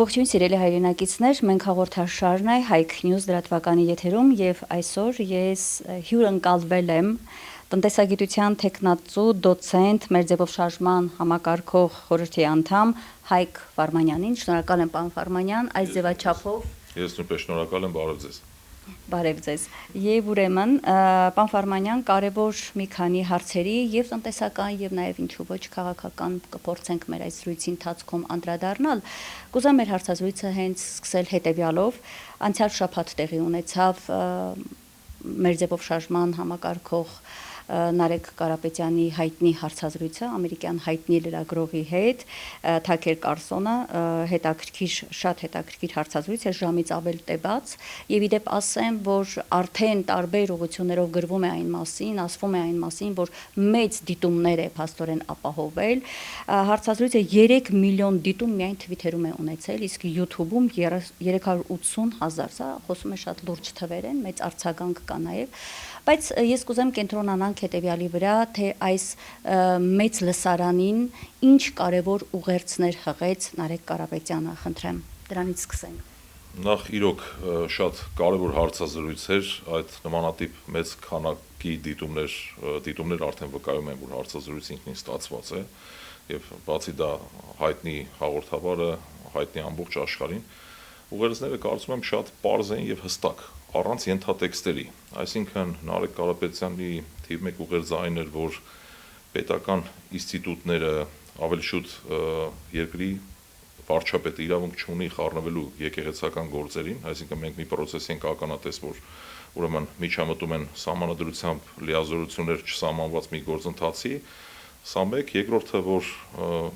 Ողջույն սիրելի հայրենակիցներ, մենք հաղորդաշարն է Հայք News դրատվականի եթերում եւ այսօր ես հյուրընկալվել եմ տնտեսագիտության տեխնացու դոցենտ Մերձևով շարժման համակարգող խորհրդի անդամ Հայկ Վարմանյանին։ Շնորհակալ եմ, պարոն Վարմանյան, այս ձևաչափով։ Ես նույնպես շնորհակալ եմ, բարև ձեզ։ Բարև ձեզ։ Եվ ուրեմն, պարոն Վարմանյան, կարևոր մի քանի հարցերի եւ տնտեսական եւ նաեւ ինչու ոչ քաղաքական կփորձենք մեր այս զրույցի ընթացքում անդրադառնալ։ Կուզեմ մեր հարցազրույցը հենց սկսել հետեւյալով. անցյալ շաբաթ տեղի ունեցավ Մերձևով շարժման համակարգող Նարեկ Կարապետյանի հայտնի հարցազրույցը ամերիկյան հայտնի լրագրողի հետ, Թաքեր Կարսոնը, շատ հետաքրքիր հարցազրույց է, ժամից ավել տևած, եւ իդեպ ասեմ, որ արդեն տարբեր ուղղություններով գրվում է այն մասին, ասվում է այն մասին, որ մեծ դիտումներ է փաստորեն ապահովել։ Հարցազրույցը 3 միլիոն դիտում միայն Twitter-ում է ունեցել, իսկ YouTube-ում 380,000, սա խոսում է շատ լուրջ թվեր են, մեծ արձագանք կա նաեւ, բայց ես կուզեմ կենտրոնանանք հետեւյալի վրա, թե այս մեծ լսարանին ինչ կարևոր ուղերձներ հղեց Նարեկ Կարապետյանը, խնդրեմ, դրանից սկսենք։ Նախ իրոք շատ կարևոր հարցազրույց էր, այդ նմանատիպ մեծ քանակի դիտումներ արդեն վկայում են, որ հարցազրույցը ինքնին ստացված է, եւ բացի դա հայտնի հաղորդավարը, հայտնի ամբողջ աշխարհին, ուղերձները կարծում եմ շատ պարզ են եւ հստակ, առանց ենթատեքստերի, այսինքն Նարեկ Կարապետյանի թիվ 1 ուղերձը այն էր, որ պետական ինստիտուտները ավելի շուտ երկրի վարչապետը իրավունք չունի խառնվելու եկեղեցական գործերին, այսինքն մենք մի process ենք ականատես, որ ուրեմն միջամտում են սահմանադրությամբ լիազորություններ չսահմանված մի գործընթացի, սա մեկ, երկրորդը, որ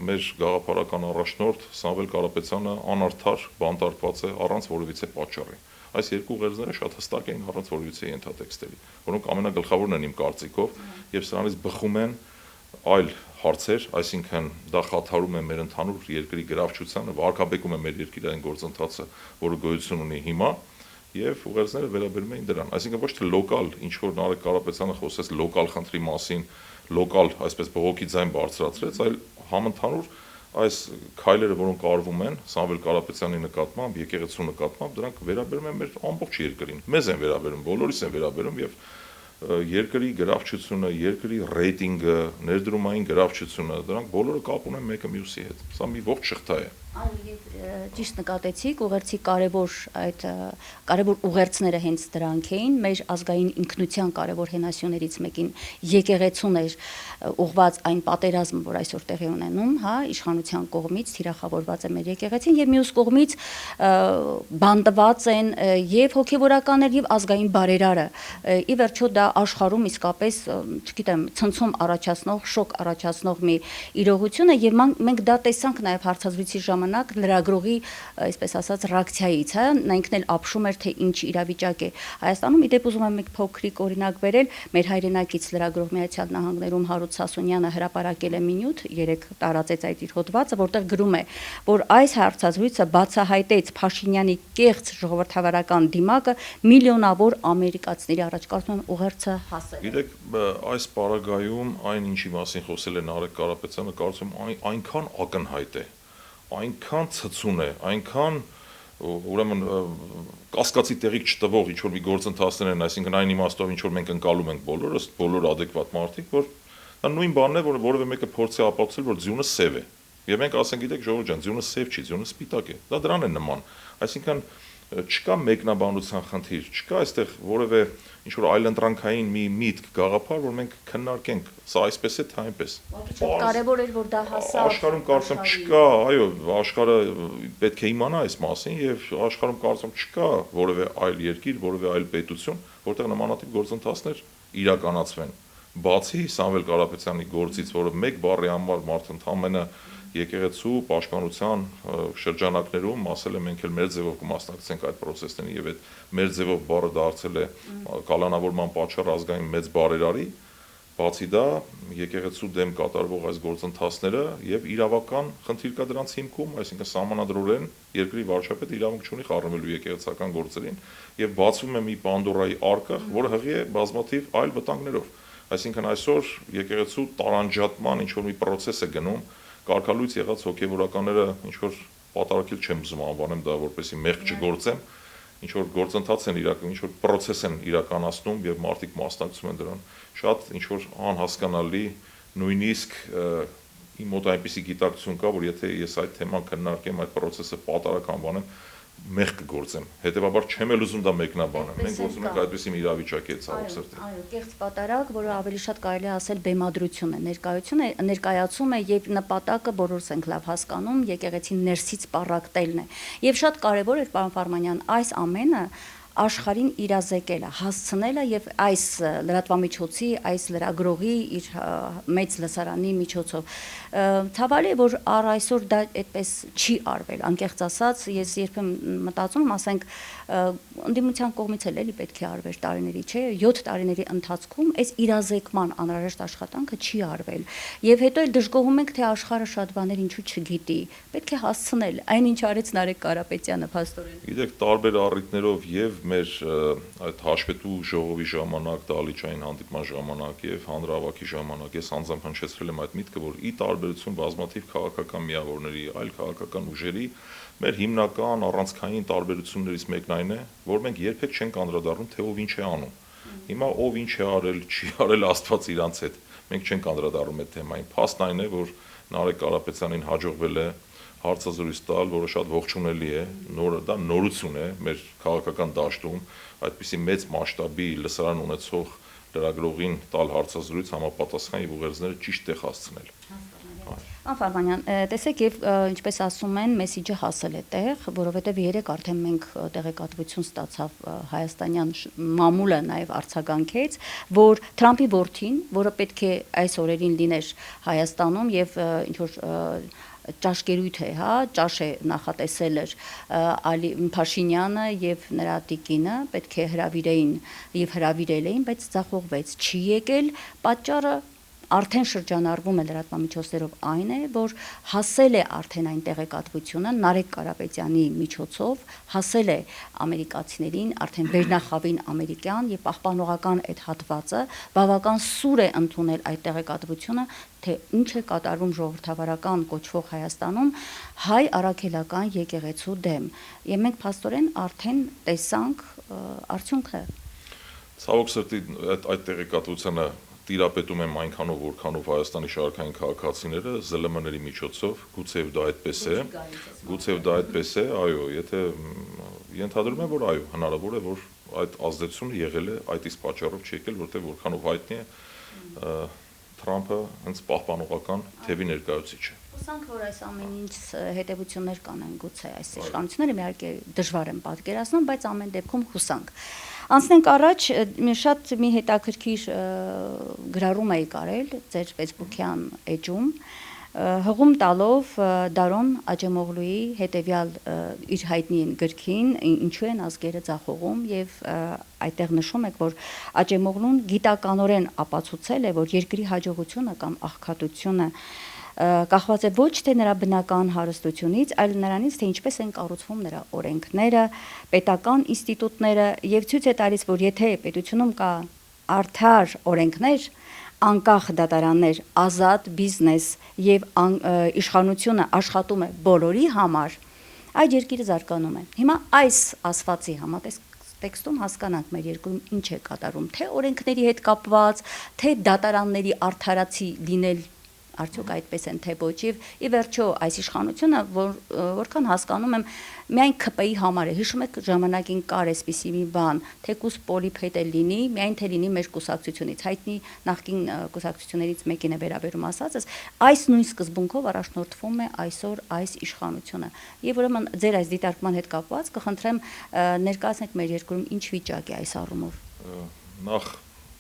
մեր գաղափարական առաջնորդ Սամվել Կարապետյանը անարդար բանտարկված է առանց որևիցե պատճառի։ Այս երկու ուղերձները շատ հստակ են առանց որևիցե ենթատեքստերի, որոնք ամենագլխավորն են իմ կարծիքով եւ սրանից բխում են այլ հարցեր, այսինքն դա խաթարում է մեր ընդհանուր երկրի գրավչությանը, վարկաբեկում է մեր երկրի այն գործընթացը, որը գոյություն ունի հիմա, եւ ուղերձները վերաբերում էին դրան, այսինքն ոչ թե լոկալ, ինչ որ Նարեկ Կարապետյանը խոսեց լոկալ խնդրի մասին, լոկալ, այսպես բողոքի ձայն բարձրացրեց, այլ համընդհանուր այս քայլերը, որոնք արվում են Սամվել Կարապետյանի նկատմամբ, եկեղեցու նկատմամբ, դրանք վերաբերում են մեր ամբողջ երկրին։ Մեզ են վերաբերում, բոլորիս են վերաբերում եւ երկրի գրավչությունը, երկրի ռեյտինգը, ներդրումային գրավչությունը, դրանք բոլորը կապ ունեն մեկը մյուսի հետ։ Սա մի ողջ շղթա է։ Ճիշտ նկատեցիք, ուղերձի կարևոր ուղերձները հենց դրանք էին, մեր ազգային ինքնության կարևոր հենասյուներից մեկին եկեղեցուն էր ուղված այն պատերազմը, որ այսօր տեղի ունենում, հա, իշխանության կողմից թիրախավորված է մեր եկեղեցին եւ մյուս կողմից բանդված են եւ հոգեվորականներ եւ ազգային բարերարը։ Ի վերջո դա աշխարհում իսկապես, չգիտեմ, ցնցում առաջացնող, շոկ առաջացնող մի իրողություն է եւ մենք դա տեսանք նաեւ հարցազրույցի ժամանակ լրագրողի, այսպես ասած, ռեակցիայից, հա, նա ինքն էլ ապշում էր, թե ինչ իրավիճակ է Հայաստանում։ Իդեպ ուզում եմ մեկ փոքրիկ օրինակ բերել, մեր հայրենակից լրագրող Միացյալ Նահանգներում Հարութ Սասունյանը հրապարակել է մի նյութ, երեք տարածեց այդ իր հոդվածը, որտեղ գրում է, որ այս հարցազրույցը բացահայտեց Փաշինյանի կեղծ ժողովրդավարական դիմակը միլիոնավոր ամերիկացիների առաջ, կարծում եմ ուղերձը հասել։ Գիտեք, այս պարագայում այն ինչի մասին խոսել է Նարեկ Կարապետյանը, կարծում եմ այնքան ակնհայտ է, այնքան ցցուն է, այնքան ուրեմն կասկածի տեղիք չտվող ինչ որ մի գործընթացներ են, այսինքն այն իմաստով ինչ որ մենք ընկալում ենք բոլորս, բոլոր adekvat մարդիկ, որ դա նույն բանն է, որ որևէ մեկը փորձի ապացուցել, որ ձյունը սև է։ Եվ մենք ասենք, գիտեք, ժողովուրդ ջան, ձյունը սև չի, ձյունը սպիտակ է։ Դա դրան է նման։ Այսինքն չկա մեկնաբանության խնդիր, չկա այստեղ որևէ ինչ որ այլընտրանքային մի միտք, գաղափար, որ մենք քննարկենք, սա այսպես է, թե այնպես։ Կարևոր էր, որ դա հասավ։ Աշխարհում կարծում չկա, այո, աշխարհը պետք է իմանա այս մասին եւ աշխարհում կարծում չկա որևէ այլ երկիր, որևէ այլ պետություն, որտեղ նմանատիպ գործընթացներ իրականացվեն։ Բացի Սամվել Կարապետյանի գործից, որը մեկ բառի համար մարդ ընդամենը եկեղեցու պաշտպանության շրջանակներում ասել է մենք էլ մեր ձևով կմասնակցենք այդ process-ներին եւ այդ մեր ձևով բառը դարձել է կալանավորման պատճառ ազգային մեծ բարերարի, բացի դա եկեղեցու դեմ կատարվող այս գործընթացները եւ իրավական խնդիր կա դրանց հիմքում, այսինքն սահմանադրորեն երկրի վարչապետը իրավունք չունի խառնվելու եկեղեցական գործերին եւ բացվում է մի Պանդորայի արկղ, որը հղի է բազմաթիվ այլ վտանգներով։ Այսինքն այսօր եկեղեցու տարանջատման ինչ որ մի process է գնում, կարգալույց եղած հոգեվորականները ինչ որ պատարագել չեմ ուզում անվանեմ դա, որպեսզի մեղք չգործեմ, ինչ որ գործընթաց են ինչ որ process են իրականացնում եւ մարդիկ մասնակցում են դրան, շատ ինչ որ անհասկանալի, նույնիսկ իմ մոտ այնպիսի գիտակցություն կա, որ եթե ես այդ թեման քննարկեմ, այդ process-ը պատարագ անվանեմ, մեղք կգործեմ։ Հետևաբար չեմ էլ ուզում դա մեկնաբանեմ։ Մենք գործում ենք այդպիսի մի իրավիճակի հետ ցավոք սրտի։ Այո, կեղծ պատարագ, որը ավելի շատ կարելի է ասել բեմադրություն է, ներկայացում է եւ նպատակը բոլորս ենք լավ հասկանում, եկեղեցին ներսից պառակտելն է։ Եվ շատ կարեւոր էր, պարոն Ֆարմանյան, այս ամենը աշխարհին իրազեկելը, հասցնելը եւ այս լրատվամիջոցի, այս լրագրողի իր մեծ լսարանի միջոցով։ Ցավալի է, որ առ այսօր դա այդպես չի արվել, անկեղծ ասած, ես երբեմն մտածում եմ, ասենք, ընդդիմության կողմից էլ էլի պետք է արվեր տարիների, չէ, 7 տարիների ընթացքում այս իրազեկման անհրաժեշտ աշխատանքը չի արվել։ Եվ հետո էլ դժգոհում ենք, թե աշխարհը շատ բաներ ինչու չգիտի։ Պետք է հասցնել այն, ինչ արեց Նարեկ Կարապետյանը, փաստորեն։ Գիտեք, տարբեր առիթներով եւ մեր այդ հաշվետու ժողովի ժամանակ, դահլիճային հանդիպման ժամանակ եւ հանրահավաքի ժամանակ ես անձամբ հնչեցրել եմ այդ միտքը, որ ի տարբերություն բազմաթիվ քաղաքական միավորների, այլ քաղաքական ուժերի, մեր հիմնական առանցքային տարբերություններից մեկն այն է, որ մենք երբեք չենք անդրադառնում, թե ով ինչ է անում։ Հիմա ով ինչ է արել, չի արել Աստված իրանց հետ։ Մենք չենք անդրադառնում այդ թեմային։ Փաստն այն է, որ Նարեկ Կարապետյանին հաջողվել է հարցազրույց տալ, որը շատ ողջունելի է, դա նորություն է մեր քաղաքական դաշտում, այդպիսի մեծ մասշտաբի լսարան ունեցող լրագրողին տալ հարցազրույց համապատասխան եւ ուղերձները ճիշտ տեղ հասցնել։ Պարոն Ֆարմանյան, տեսեք եւ ինչպես ասում են, մեսիջը հասել է տեղ, որովհետեւ երեք արդեն մենք տեղեկատվություն ստացավ հայաստանյան մամուլը նաեւ արձագանքեց, որ Թրամփի որդին, որը պետք է այս օրերին լիներ Հայաստանում եւ ինչ որ ճաշկերույթ է, հա, ճաշ է նախատեսել էր Ալի Փաշինյանը եւ նրա տիկինը, պետք է հրավիրեին եւ հրավիրել էին, բայց ձախողվեց, չի եկել, պատճառը արդեն շրջանառվում է լրատվամիջոցներով այն է, որ հասել է արդեն այն տեղեկատվությունը Նարեկ Կարապետյանի միջոցով, հասել է ամերիկացիներին, արդեն վերնախավին ամերիկյան եւ պահպանողական այդ հատվածը բավական սուր է ընդունել այդ տեղեկատվությունը, թե ինչ է կատարվում ժողովրդավարական կոչվող Հայաստանում հայ առաքելական եկեղեցու դեմ։ Եվ մենք փաստորեն արդեն տեսանք արդյունքը։ Ցավոք սրտի այդ տեղեկատվությունը տիրապետում եմ այնքանով, որքանով Հայաստանի շարքային քաղաքացիները ԶԼՄ-ների միջոցով, գուցեև դա այդպես է, այո, եթե ենթադրում եմ, որ այո, հնարավոր է, որ այդ ազդեցությունը եղել է այդ իսկ պատճառով չի եկել, որտեղ որքանով հայտնի է Թրամփը հենց պահպանողական թևի ներկայացուցիչ է։ Հուսանք, որ այս ամեն ինչ հետևություններ կանեն գուցե այս իշխանությունները, իհարկե դժվար եմ պատկերացնում, բայց ամեն դեպքում հուսանք։ Անցնենք առաջ, շատ մի հետաքրքիր գրառում էի կարել ձեր Facebook-յան էջում, հղում տալով Դարոն Աջեմօղլուի հետևյալ իր հայտնի գրքին ինչու են ազգերը ձախողում եւ այդտեղ նշում եք, որ Աջեմօղլուն գիտականորեն ապացուցել է, որ երկրի հաջողությունը կամ աղքատությունը կախված է ոչ թե նրա բնական հարստությունից, այլ նրանից, թե ինչպես են կառուցվում նրա օրենքները, պետական ինստիտուտները եւ ցույց է տալիս, որ եթե պետությունում կա արդար օրենքներ, անկախ դատարաններ, ազատ բիզնես եւ իշխանությունը աշխատում է բոլորի համար, այդ երկիրը զարգանում է։ Հիմա այս ասվածի տեքստում հասկանանք մեր երկրում ինչ է կատարում, թե օրենքների հետ կապված, թե դատարանների արդարացի լինել արդյոք այդպես են թե ոչ եւ ի վերջո այս իշխանությունը որքան հասկանում եմ միայն ԿՊ-ի համար է հիշում եք ժամանակին կար էսպիսի մի բան թեկուս պոլիփետ է լինի միայն թե լինի մեր կուսակցությունից հայտնի նախկին կուսակցություններից մեկին է վերաբերում ասածս այս նույն սկզբունքով առաջնորդվում է այսօր այս իշխանությունը եւ ուրեմն ձեր այս դիտարկման հետ կապված կխնդրեմ ներկայացնեք մեր երկրում ինչ վիճակ է այս առումով նախ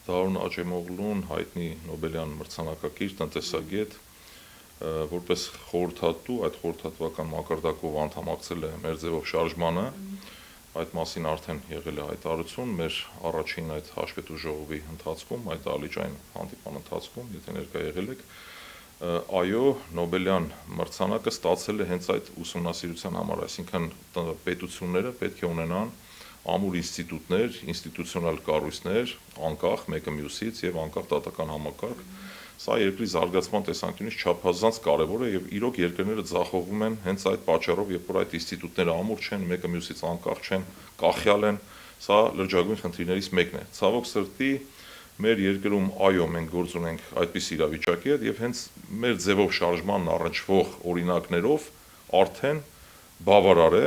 Դարոն Աջեմօղլուն հայտնի Նոբելյան մրցանակակիր տնտեսագետ որպես խորհրդատու այդ խորհրդատվական մակարդակով անդամակցել է մեր ձևով շարժմանը այդ մասին արդեն եղել է հայտարարություն մեր առաջին այդ հաշվետու ժողովի ընթացքում այդ ալիջային հանդիպման ընթացքում եթե ներկա եղել եք այո Նոբելյան մրցանակը ստացել է հենց այդ ուսումնասիրության համար այսինքն պետությունները պետք է ունենան ամուր ինստիտուտներ, ինստիտուցիոնալ կառույցներ, անկախ մեկը մյուսից եւ անկախ դատական համակարգ, Սա երկրի զարգացման տեսանկյունից չափազանց կարևոր է եւ իրոք երկրները ձախողվում են հենց այդ պատճառով, երբ որ այդ ինստիտուտները ամուր չեն, մեկը մյուսից անկախ չեն, կախյալ են, սա լրջագույն խնդիրներից մեկն է։ Ցավոք սրտի մեր երկրում այո մենք գործ ունենք այդպիսի իրավիճակի հետ եւ հենց մեր ձևով շարժմանն առնչվող օրինակներով արդեն բավարար է,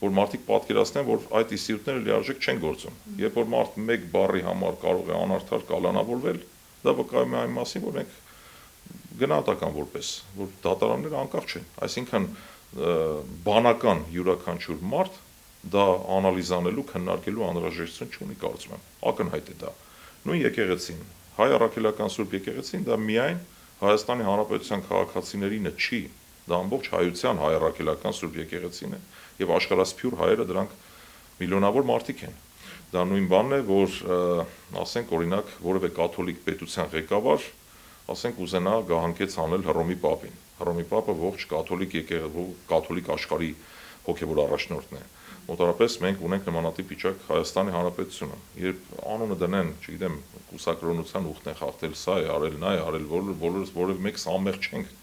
որ մարդիկ պատկերացնեն, որ այդ ինստիտուտները լիարժեք չեն գործում։ Երբ որ մարդ մեկ բառի համար կարող է անարդար կալանավորվել, դա վկայում է այն մասին, որ մենք գնահատական որպես, որ դատարանները անկախ չեն։ Այսինքն բանական յուրաքանչյուր մարդ դա անալիզանելու, քննարկելու անհրաժեշտություն չունի, կարծում եմ։ Ակնհայտ է դա։ Նույն եկեղեցին, հայ առաքելական Սուրբ եկեղեցին դա միայն Հայաստանի Հանրապետության քաղաքացիներինը չի, դա ամբողջ հայության հայ առաքելական Սուրբ եկեղեցին է եւ աշխարհասփյուր հայերը դրանք միլիոնավոր մարդիկ են։ Դա նույն բանն է, որ ասենք օրինակ որևէ կաթոլիկ պետության ղեկավար, ասենք ուզենա գահանքեց անել Հռոմի Պապին։ Հռոմի Պապը ողջ կաթոլիկ կաթոլիկ աշխարհի հոգեվոր առաջնորդն է։ Մոտավորապես մենք ունենք նմանատիպ վիճակ Հայաստանի Հանրապետությունում։ Երբ անունը դնեն, չգիտեմ, կուսակրոնության ուխտն է խախտել, սա է արել, նա է արել, որևէ մեկս անմեղ չենք։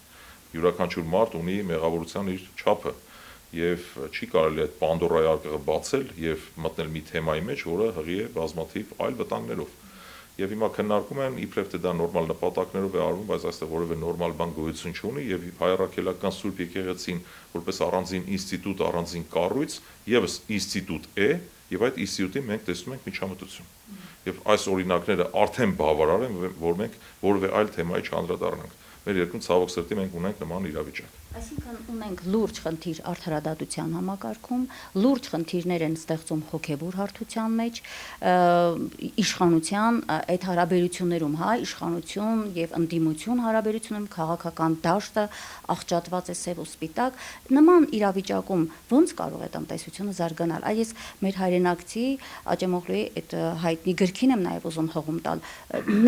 Յուրաքանչյուր մարդ ունի մեղավորության իր չափը եւ չի կարելի այդ Պանդորայի արկղը բացել եւ մտնել մի թեմայի մեջ, որը հղի է բազմաթիվ այլ վտանգներով։ Եվ հիմա քննարկում են իբրև թե դա նորմալ նպատակներով է արվում, բայց այստեղ որևէ նորմալ բան գոյություն չունի եւ հայ առաքելական Սուրբ եկեղեցին որպես առանձին ինստիտուտ, առանձին կառույց եւս ինստիտուտ է եւ այդ ինստիտուտին մենք տեսնում ենք միջամտություն։ Եվ այս օրինակները արդեն բավարար են, որ մենք որևէ այլ թեմայի չանդրադառնանք։ Մեր երկրում ցավոք սրտի մենք ունենք նման իրավիճակ։ Այսինքն ունենք լուրջ խնդիր արդարադատության համակարգում, լուրջ խնդիրներ են ստեղծում հոգևոր հարթության մեջ, իշխանության այդ հարաբերություններում, հա, իշխանություն եւ ընդդիմություն հարաբերությունում քաղաքական դաշտը աղճատված է սև ու սպիտակ։ Նման իրավիճակում ո՞նց կարող է տնտեսությունը զարգանալ։ Այս մեր հայրենակցի Աճեմօղլուի այդ հայտնի գրքին եմ նաեւ ուզում հղում տալ։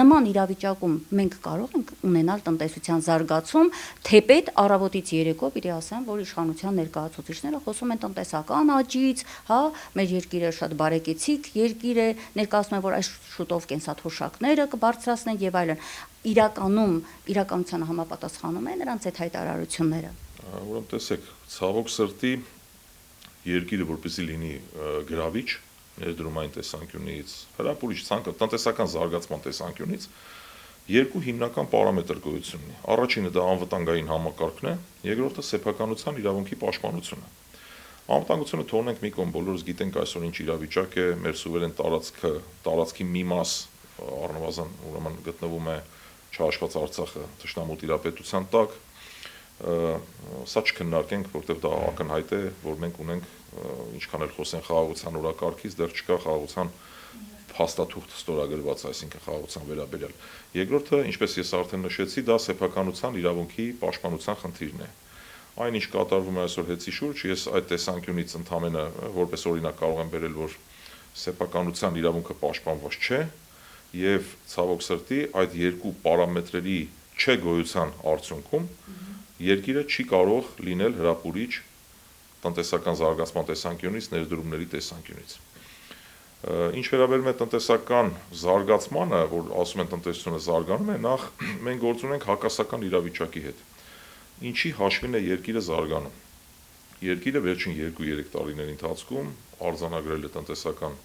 Նման իրավիճակում մենք կարող ենք ունենալ տնտեսության զարգացում, թեպետ առավոտից երեկո պիտի ասեմ, որ իշխանության ներկայացուցիչները խոսում են տնտեսական աճից, հա, մեր երկիրը շատ բարեկեցիկ երկիր է, ներկայացնում են, որ այս շուտով կենսաթոշակները կբարձրացնեն եւ այլն։ Իրականությանը համապատասխանում է նրանց այդ հայտարարությունները։ Ուրեմն տեսեք, ցավոք սրտի երկիրը որպեսզի լինի գրավիչ ներդրումային տեսանկյունից, հրապուրիչ տնտեսական զարգացման տեսանկյունից երկու հիմնական պարամետր գոյություն ունի։ Առաջինը դա անվտանգային համակարգն է, երկրորդը սեփականության իրավունքի պաշտպանությունը։ Անվտանգությունը թողնենք մի կողմ, բոլորս գիտենք այսօր ինչ իրավիճակ է, մեր սուվերեն տարածքի մի մաս առնվազն ուրեմն գտնվում է չհաշված Արցախը թշնամու տիրապետության տակ։ Սա չքննարկենք, որտեղ դա ակնհայտ է, որ մենք ունենք ինչքան էլ խոսեն խաղաղության օրակարգից, դեռ չկա խաղաղության փաստաթուղթ ստորագրված, այսինքն խաղաղության վերաբերյալ։ Երկրորդը, ինչպես ես արդեն նշեցի, դա սեփականության իրավունքի պաշտպանության խնդիրն է։ Այն ինչ կատարվում է այսօր հեծի շուրջ, ես այդ տեսանկյունից ընդհանրապես որպես օրինակ կարող եմ բերել, որ սեփականության իրավունքը պաշտպանված չէ, եւ ցավոք սրտի այդ երկու պարամետրերի չգոյության արդյունքում երկիրը չի կարող լինել հրապուրիչ տնտեսական զարգացման տեսանկյունից, ներդրումների տեսանկյունից։ Ինչ վերաբերում է տնտեսական զարգացմանը, որ ասում են տնտեսությունը զարգանում է, նախ մենք գործ ունենք հակասական իրավիճակի հետ։ Ինչի հաշվին է երկիրը զարգանում։ Երկիրը վերջին 2-3 տարիների ընթացքում արձանագրել է տնտեսական,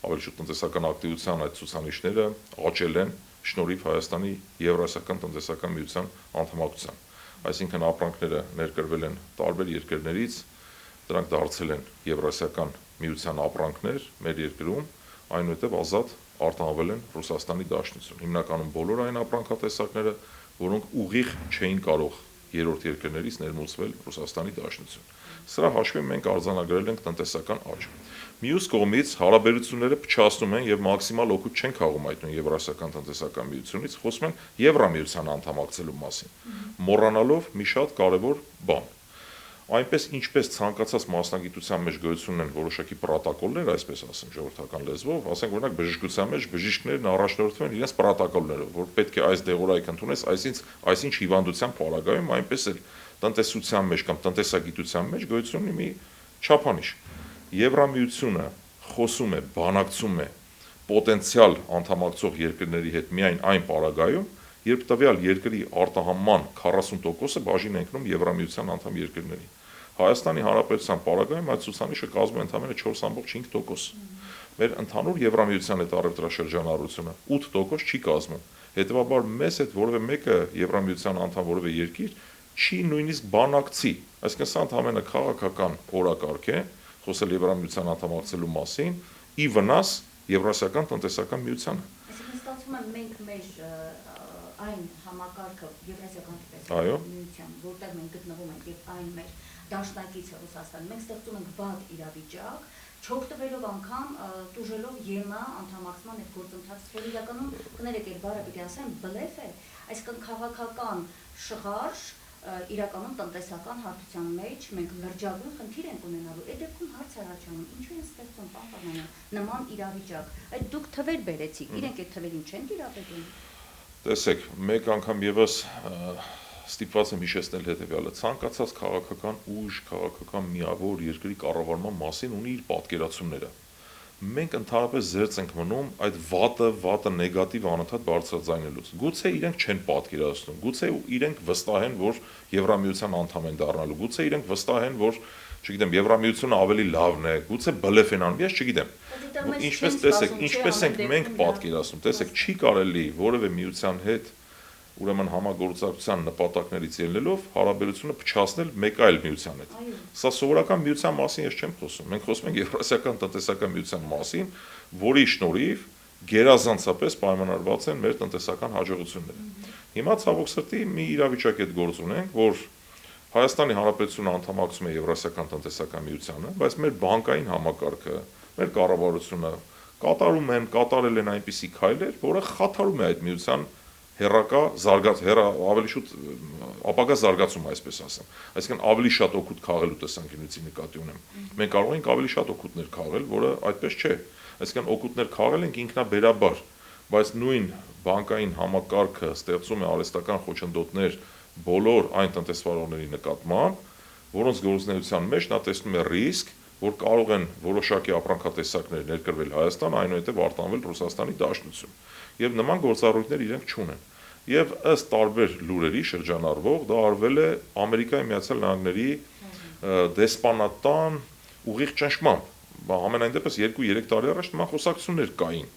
ավելի շուտ տնտեսական ակտիվության այդ ցուցանիշները աճել են շնորհիվ Հայաստանի Եվրասիական տնտեսական միության անդամակցության։ Այսինքն ապրանքները ներկրվել են տարբեր երկրներից, դրանք դարձել են Եվրասիական միության ապրանքներ մեր երկրում, այնուհետև ազատ արտահանվել են Ռուսաստանի Դաշնություն։ Հիմնականում բոլոր այն ապրանքատեսակները, որոնք ուղիղ չէին կարող երրորդ երկրներից ներմուծվել Ռուսաստանի Դաշնություն։ Սրա հաշվին մենք արձանագրել ենք տնտեսական աճ։ Մյուս կողմից հարաբերությունները փչացնում են եւ մաքսիմալ օգուտ չեն քաղում այդ նույն Եվրասիական տնտեսական միությունից, խոսում են Եվրամիության անդամակցելու մասին, մոռանալով մի շատ կարևոր բան։ Այնպես ինչպես ցանկացած մասնագիտության մեջ գոյություն ունեն որոշակի պրոտոկոլներ, այսպես ասեմ ժողովրդական լեզվով, ասենք օրինակ բժշկության մեջ բժիշկներն առաջնորդվում են իրենց պրոտոկոլներով, որ պետք է այս դեղորայք ընդունես, այսինչ հիվանդության պարագայում, այնպես էլ տնտեսության մեջ կամ տնտեսագիտության մեջ գոյություն ունի մի չափանիշ։ Եվրամիությունը խոսում է, բանակցում է պոտենցիալ անդամակցող երկրների հետ միայն այն պարագայում, երբ տվյալ երկրի արտահանման 40%-ը բաժին ենք անում Եվրամիության անդամ երկրներին։ Հայաստանի Հանրապետության պարագայում այդ ցուցանիշը կազմում է ընդամենը 4.5%։ Մեր ընդհանուր Եվրամիության հետ առևտրաշրջանառությունը 8% չի կազմում։ Հետևաբար մեզ հետ որևէ մեկը Եվրամիության անդամ որևէ երկիր չի նույնիսկ բանակցի, այսինքն սա ընդհանրապես քաղաքական օրակարգ է, խոսել Եվրամիության անդամակցելու մասին, ի վնաս Եվրասիական տնտեսական միությանը։ Այսինքն ստացվում է մենք մեր այն համակարգը Եվրասիական տնտեսական միության, որտեղ մենք գտնվում ենք եւ այն մեր դաշնակիցը Ռուսաստանը, մենք ստեղծում ենք վատ իրավիճակ, չօգտվելով անգամ տուժելով ԵՄ անդամակցման այդ գործընթացը, որ իրականում կներեք այդ բառը պիտի ասեմ բլեֆ է, այսինքն քաղաքական շղարշ իրականում տնտեսական հարթության մեջ մենք լրջագույն խնդիր ենք ունենալու։ Այդ դեպքում հարց առաջանում, ինչու են ստեղծում պարոն Ֆարմանյան նման իրավիճակ։ Այդ դուք թվեր բերեցիք, իրենք այդ թվերին չեն տիրապետում։ Տեսեք, մեկ անգամ եւս ստիպված եմ հիշեցնել հետեւյալը. ցանկացած քաղաքական ուժ, քաղաքական միավոր երկրի կառավարման մասին ունի իր պատկերացումները։ Մենք ընդհանրապես զերծ ենք մնում այդ վատը նեգատիվ անընդհատ բարձրաձայնելուց։ Գուցե իրենք չեն պատկերացնում, գուցե իրենք վստահ են, որ Եվրամիության անդամ են դառնալու, գուցե իրենք վստահ են, որ, չգիտեմ, Եվրամիությունը ավելի լավն է, գուցե բլեֆ են անում, ես չգիտեմ։ Ինչպես ենք մենք պատկերացնում, տեսեք, չի կարելի որևէ միության հետ ուրեմն համագործակցության նպատակներից ելնելով հարաբերությունը փչացնել մեկ այլ միության հետ։ Սա սովորական միության մասին ես չեմ խոսում։ Մենք խոսում ենք Եվրասիական տնտեսական միության մասին, որի շնորհիվ գերազանցապես պայմանավորված են մեր տնտեսական հաջողությունները։ Հիմա ցավոք սրտի մի իրավիճակ հետ գործ ունենք, որ Հայաստանի Հանրապետությունը անդամակցում է Եվրասիական տնտեսական միությանը, բայց մեր բանկային համակարգը, մեր կառավարությունը կատարել են այնպիսի քայլեր, որը խաթարում է այդ միության ավելի շուտ ապագա զարգացում, այսպես ասեմ։ Այսինքն ավելի շատ օգուտ քաղելու տեսանկյունից նկատի ունեմ։ Մենք կարող ենք ավելի շատ օգուտներ քաղել, որը այդպես չէ։ Այսինքն օգուտներ քաղել ենք ինքնաբերաբար, բայց նույն բանկային համակարգը ստեղծում է արհեստական խոչընդոտներ բոլոր այն տնտեսվարողների նկատմամբ, որոնց գործունեության մեջ նա տեսնում է ռիսկ, որ կարող են որոշակի ապրանքատեսակներ ներկրվել Հայաստան, այնուհետև արտանվել Ռուսաստանի Դաշնություն։ Եվ նման գործառույթներ իրենք չունեն։ Եվ ըստ տարբեր լուրերի շրջանառվող դա արվել է Ամերիկայի Միացյալ Նահանգների դեսպանատան ուղիղ ճնշմամբ։ Ամենայն դեպս 2-3 տարի առաջ նման խոսակցություններ կային։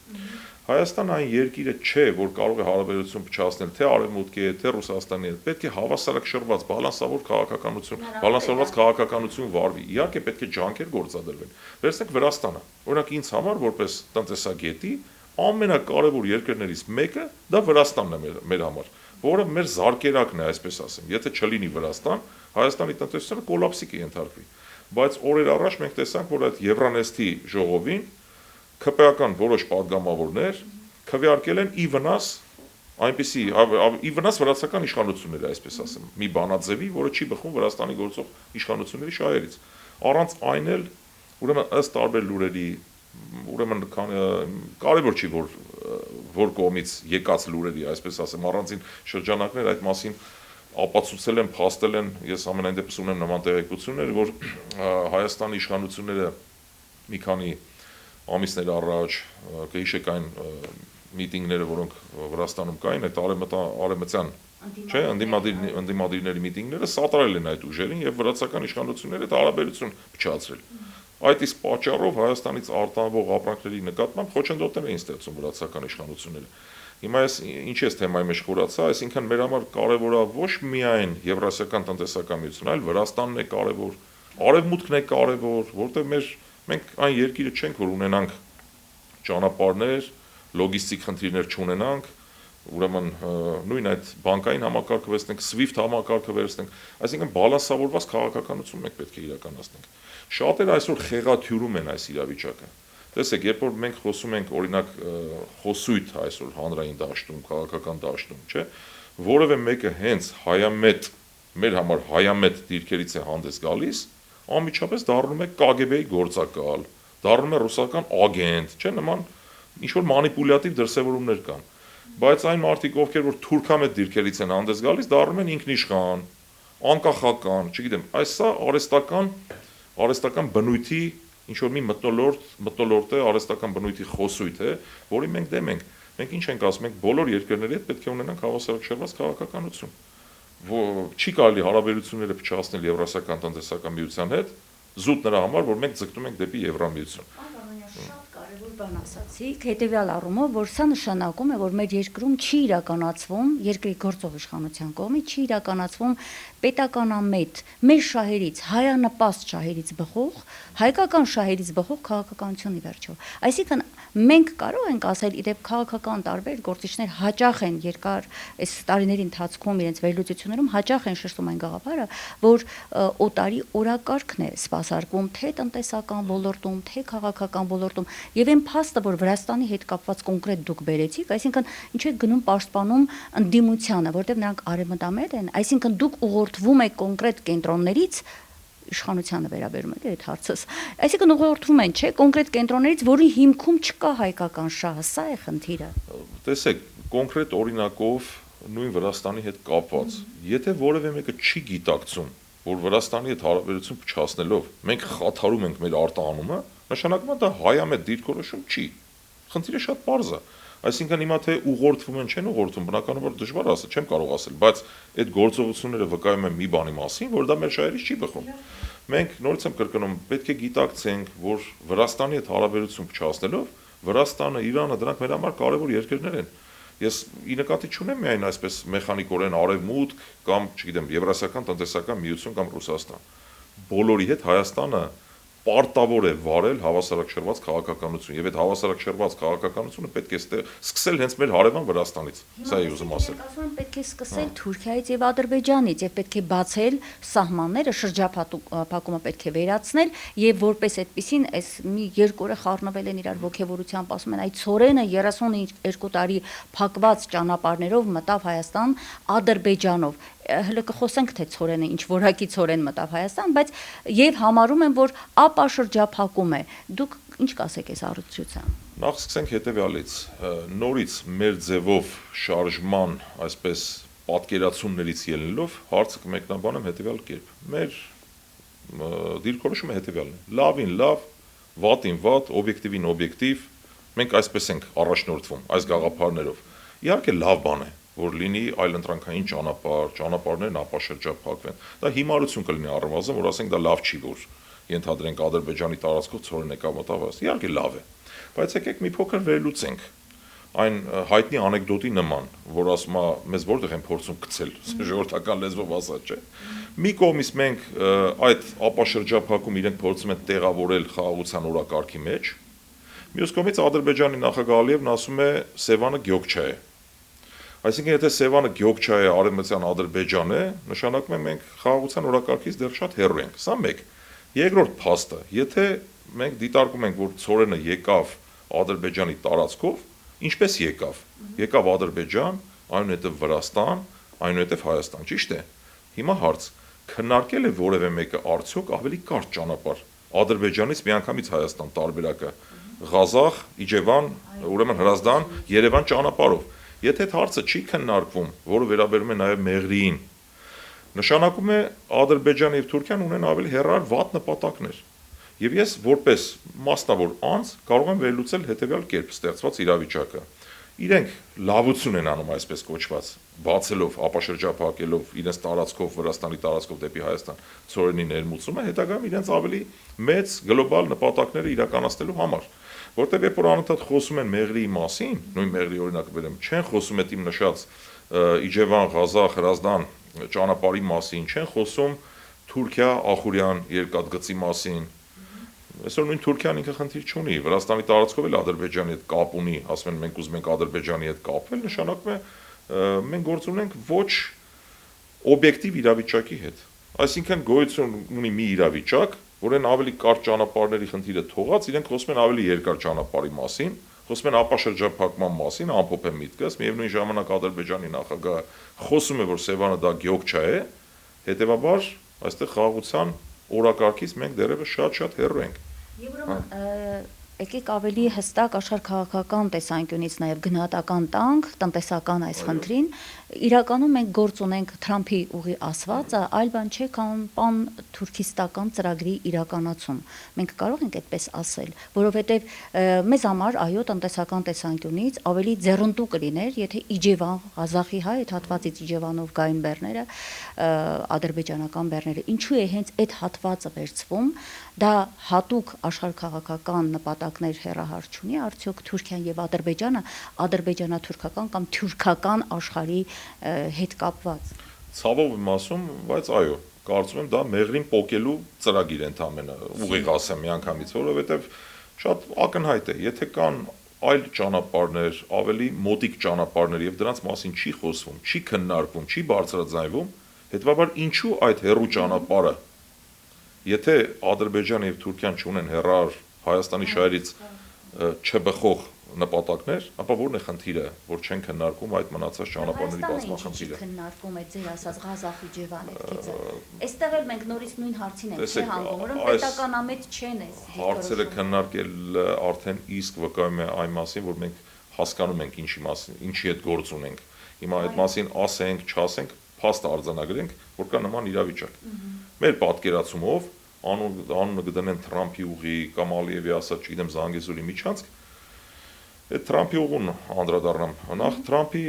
Հայաստանը այն երկիրը չէ, որ կարող է հարաբերություն փչացնել թե Արևմուտքի հետ, թե Ռուսաստանի հետ։ Պետք է հավասարակշռված, բալանսավորված քաղաքականություն վարվի։ Իհարկե պետք է ջանքեր գործադրվեն։ Վերցնենք Վրաստանը։ Օրինակ ինձ համար որպես տնտեսագետի ամենակարևոր երկրներից մեկը դա Վրաստանն է մեր համար, որը մեր զարկերակն է, այսպես ասեմ։ Եթե չլինի Վրաստան, Հայաստանի տնտեսությունը կոլապսի կենթարկվի։ Բայց օրեր առաջ մենք տեսանք, որ այդ Եվրանեստի ժողովին ԿՊ-ական որոշ падգամավորներ քվեարկել են ի վնաս վրացական իշխանությունների, այսպես ասեմ, մի բանաձևի, որը չի բխում Վրաստանի գործող իշխանությունների շահերից։ Առանց այն էլ, ուրեմն ըստ տարբեր լուրերի, ուրեմն կարևոր չի որ կողմից եկած լուրերի, այսպես ասեմ, առանցին շրջանակներ այդ մասին ապացուցել են, փաստել են, ես ամենայն դեպս ունեմ նման տեղեկություններ, որ Հայաստանի իշխանությունները մի քանի ամիսներ առաջ կհիշեք այն միտինգները, որոնք Վրաստանում կային, այդ արևմտյան ընդդիմադիրների միտինգները սատարել են այդ ուժերին եւ վրացական իշխանությունները այդ հարաբերություն փչացրել։ Այդ իսկ պատճառով Հայաստանից արտանվող ապրանքների նկատմամբ խոչընդոտներ էին ստեղծում վրացական իշխանությունները։ Հիմա ես ինչի ես թեմայի մեջ խորացա, այսինքն մեր համար կարևոր է ոչ միայն Եվրասիական տնտեսական միությունը, այլ Վրաստանն է կարևոր, Արևմուտքն է կարևոր, որտեղ մենք այն երկիրը չենք, որ ունենանք ճանապարհներ, լոգիստիկ խնդիրներ չունենանք, ուրեմն նույն այդ բանկային համակարգը վերցնենք, SWIFT համակարգը վերցնենք, այսինքն բալանսավորված քաղաքականություն մենք պետք է իրականացնենք։ Շատերը այսօր խեղաթյուրում են այս իրավիճակը։ Տեսեք, երբ որ մենք խոսում ենք օրինակ խոսույթ այսօր հանրային դաշտում, քաղաքական դաշտում, չէ, որևէ մեկը հենց հայամետ, մեր համար հայամետ դիրքերից է հանդես գալիս, անմիջապես դառնում է KGB-ի գործակալ, դառնում է ռուսական ագենտ, չէ, նման ինչ որ մանիպուլյատիվ դրսևորումներ կան։ Բայց այն մարդիկ, ովքեր որ թուրքամետ դիրքերից են հանդես գալիս, դառնում են ինքնիշխան, անկախական, չգիտեմ, այս սա արհեստական բնույթի ինչ որ մի մթնոլորտ է, արհեստական բնույթի խոսույթ է, որի մենք դեմ ենք։ մենք ինչ ենք ասում, մենք բոլոր երկրների հետ պետք է ունենանք հավասարակշռված քաղաքականություն։ Չի կարելի հարաբերությունները փչացնել Եվրասիական տնտեսական միության հետ, զուտ նրա համար, որ մենք ձգտում ենք դեպի Եվրամիություն։ Շատ կարևոր բան ասացիք, հետևյալ առումով, որ սա նշանակում է, որ մեր երկրում չի իրականացվում, երկրի գործող իշխանության կողմից չի իրականացվում պետականամետ մեր շահերից, հայանպաստ շահերից բխող, հայկական շահերից բխող քաղաքականություն ի վերջո։ Այսինքն մենք կարող ենք ասել, իդեպ քաղաքական տարբեր գործիչներ հաճախ են երկար այս տարիների ընթացքում իրենց վերլուծություններում հաճախ են շեշտում այն գաղափարը, որ օտարի օրակարգն է սպասարկվում թե տնտեսական ոլորտում, թե քաղաքական ոլորտում, եւ այն փաստը, որ Վրաստանի հետ կապված կոնկրետ դուք բերեցիք, այսինքն ինչ եք գնում պաշտպանում ընդդիմությանը, որտեղ նրանք արևմտամետ են, այսինքն դուք ուղղորդվում եք կոնկրետ կենտրոններից իշխանությանը վերաբերում է այդ հարցս։ Այսինքն ուղղորդվում են, չէ, կոնկրետ կենտրոններից, որի հիմքում չկա հայկական շահը, սա է խնդիրը։ Տեսեք, կոնկրետ օրինակով նույն Վրաստանի հետ կապված, եթե որևէ մեկը չի գիտակցում, որ Վրաստանի հետ հարաբերություն փչացնելով մենք խաթարում ենք մեր արտահանումը, նշանակում է դա հայամետ դիրքորոշում չի։ Խնդիրը շատ պարզ է։ Այսինքն հիմա թե ուղղորդվում են, չեն ուղղորդվում, բնականաբար դժվար ասել, չեմ կարող ասել, բայց այդ գործողությունները վկայում են մի բանի մասին, որ դա մեր շահերից չի բխում։ Մենք նորից եմ կրկնում, պետք է գիտակցենք, որ Վրաստանի հետ հարաբերություն փչացնելով Վրաստանը, Իրանը դրանք մեր համար կարևոր երկրներ են։ Ես ի նկատի չունեմ միայն այսպես մեխանիկորեն արևմուտք կամ, չգիտեմ, Եվրասիական տնտեսական միություն կամ Ռուսաստան։ Բոլորի հետ Հայաստանը պարտավոր է վարել հավասարակշռված քաղաքականություն, եւ այդ հավասարակշռված քաղաքականությունը պետք է սկսել հենց մեր հարևան Վրաստանից։ Սա է ուզում ասել։ Ասում եմ, պետք է սկսել Թուրքիայից եւ Ադրբեջանից եւ պետք է բացել սահմանները, շրջափակումը պետք է վերացնել եւ որպես այդպեսին այս մի երկու օրը խառնվել են իրար ոգևորությամբ, ասում են, այդ ծորենը 32 տարի փակված ճանապարհներով մտավ Հայաստան Ադրբեջանով։ Հələ կխոսենք թե ծորենը ինչ որակի ծորեն մտավ Հայաստան, բայց եւ համարում են, որ ապա շրջափակում է։ Դուք ինչ կասեք այս առողջության։ Նախ սկսենք հետևյալից։ Նորից մեր ձևով շարժման, այսպես պատկերացումներից ելնելով հարցը կմեկնաբանեմ հետևյալ կերպ։ Մեր դիրքորոշումը հետևյալն է. լավին լավ, վատին վատ, օբյեկտիվին օբյեկտիվ, մենք այսպես ենք առաջնորդվում այս գաղափարներով։ Իհարկե լավ բան է, որ լինի այլընտրանքային ճանապարհներն ապաշրջափակվեն։ Դա հիմարություն կլինի առնվազն, որ ասենք դա լավ չի, որ ենթադրենք Ադրբեջանի տարածքով ծորեն եկավ մտավ Հայաստան։ Իհարկե լավ է։ Բայց եկեք մի փոքր վերլուծենք այն հայտնի անեկդոտի նման, որ ասում է մեզ որտեղ են փորձում գցել, ժողովրդական լեզվով ասած, չէ։ Մի կողմից մենք այդ ապաշրջափակում իրենք փորձում են տեղավորել խաղաղության օրակարգի մեջ, մյուս կողմից Ադրբեջանի նախագահ Ալիևն ասում է Սևանը Գյոկչա է։ Այսինքն եթե Սևանը Գյոկչա է, Արևմտյան Ադրբեջան է, նշանակում է մենք խաղաղության օրակարգից դեռ շատ հեռու ենք։ Սա մեկ։ Երկրորդ փաստը, եթե մենք դիտարկում ենք, որ ծորենը եկավ Ադրբեջանի տարածքով, ինչպես եկավ։ Եկավ Ադրբեջան, այնուհետև Վրաստան, այնուհետև Հայաստան, ճիշտ է։ Հիմա հարց. քննարկել է որևէ մեկը արդյոք ավելի կարճ ճանապարհ Ադրբեջանից միանգամից Հայաստան տարբերակը Ղազախ, Իջևան, ուրեմն Հրազդան, Երևան ճանապարհով։ Եթե այդ հարցը չի քննարկվում, որը վերաբերում է նաև Մեղրիին, նշանակում է Ադրբեջանը եւ Թուրքիան ունեն ավելի հեռար վատ նպատակներ։ Եվ ես որպես մասնավոր անձ կարող եմ վերլուծել հետեւյալ կերպ ստեղծված իրավիճակը։ Իրենք լավություն են անում այսպես կոչված, բացելով, ապաշրջափակելով իրենց տարածքով Վրաստանի տարածքով դեպի Հայաստան ծորենի ներմուծումը, հետագայում իրենց ավելի մեծ գլոբալ նպատակները իրականացնելու համար։ Որտեղ երբ որ անընդհատ խոսում են Մեղրիի մասին, նույն Մեղրիի օրինակը բերեմ, չեն խոսում այդ իմ նշած Իջևան, Ղազախ, Հրազդան ճանապարհի մասին, չեն խոսում Թուրքիա-Ախուրյան երկաթգծի մասին։ Այսօր նույն Թուրքիան ինքը խնդիր չունի, Վրաստանի տարածքով էլ Ադրբեջանի հետ կապ ունի, ասում են մենք ուզում ենք Ադրբեջանի հետ կապել, նշանակում է մենք գործ ունենք ոչ օբյեկտիվ իրավիճակի հետ։ Այսինքն գոյություն ունի մի իրավիճակ, որն ավելի կարճ ճանապարհների խնդիրը թողած, իրենք խոսում են ավելի երկար ճանապարհի մասին, խոսում են ապաշրջափակման մասին, ամփոփ է միտքս, միևնույն ժամանակ Ադրբեջանի նախագահը խոսում է, որ Սևանը դա Գյոկչա է, հետեւաբար այստեղ խաղաղության օրակարգից մենք դեռևս շատ հեռու ենք։ Եվ ուրեմն եկեք ավելի հստակ աշխարհ քաղաքական տեսանկյունից նաև գնահատական տանք տնտեսական այս խնդրին, իրականում մենք գործ ունենք Թրամփի ուղի ասվածը, այլ բան չէ, քան պան-թուրքիստական ծրագրի իրականացում։ Մենք կարող ենք այդպես ասել, որովհետև մեզ համար այո, տնտեսական տեսանկյունից ավելի ձեռնտու կլիներ, եթե Իջևան, Ղազախի այդ հատվածից Իջևանով գային բեռները, ադրբեջանական բեռները, ինչու է հենց այդ հատվածը վերցվում, դա հատուկ աշխարհաքաղաքական նպատակներ հեռահար չունի, արդյոք Թուրքիան եւ Ադրբեջանը ադրբեջանա-թուրքական կամ թուրքական աշխարհի հետ կապված։ Ցավով եմ ասում, բայց այո, կարծում եմ դա մեղրին պոկելու ծրագիր ընդամենը, ուղիղ ասեմ միանգամից, որովհետև շատ ակնհայտ է, եթե կան այլ ճանապարհներ, ավելի մոտիկ ճանապարհներ եւ դրանց մասին չի խոսվում, չի քննարկվում, չի բարձրաձայնվում, հետեւաբար ինչու այդ հերրու ճանապարհը, եթե Ադրբեջանը եւ Թուրքիան չունեն հեռար Հայաստանի շահերից չբխող նպատակներ, ապա ո՞րն է խնդիրը, որ չեն քննարկում այդ մնացած ճանապարհների բազմախնդիրը։ Քննարկում է ձեր ասած Ղազախ Իջևան այդ գիծը։ Այստեղ էլ մենք նորից նույն հարցին ենք չէ հանգում, որոնք պետականամետ չեն այս հարցերը քննարկել արդեն իսկ վկայում է այն մասին, որ մենք հասկանում ենք ինչի մասին, ինչի հետ գործ ունենք։ Հիմա այդ մասին ասենք, չասենք, փաստ արձանագրենք, որ կա նման իրավիճակ։ Մեր պատկերացումով անունը կդնեն Թրամփի ուղի կամ Ալիևի ասած, չգիտեմ, Զանգեզուրի միջանցք, այդ Թրամփի ուղուն անդրադառնամ։ Նախ Թրամփի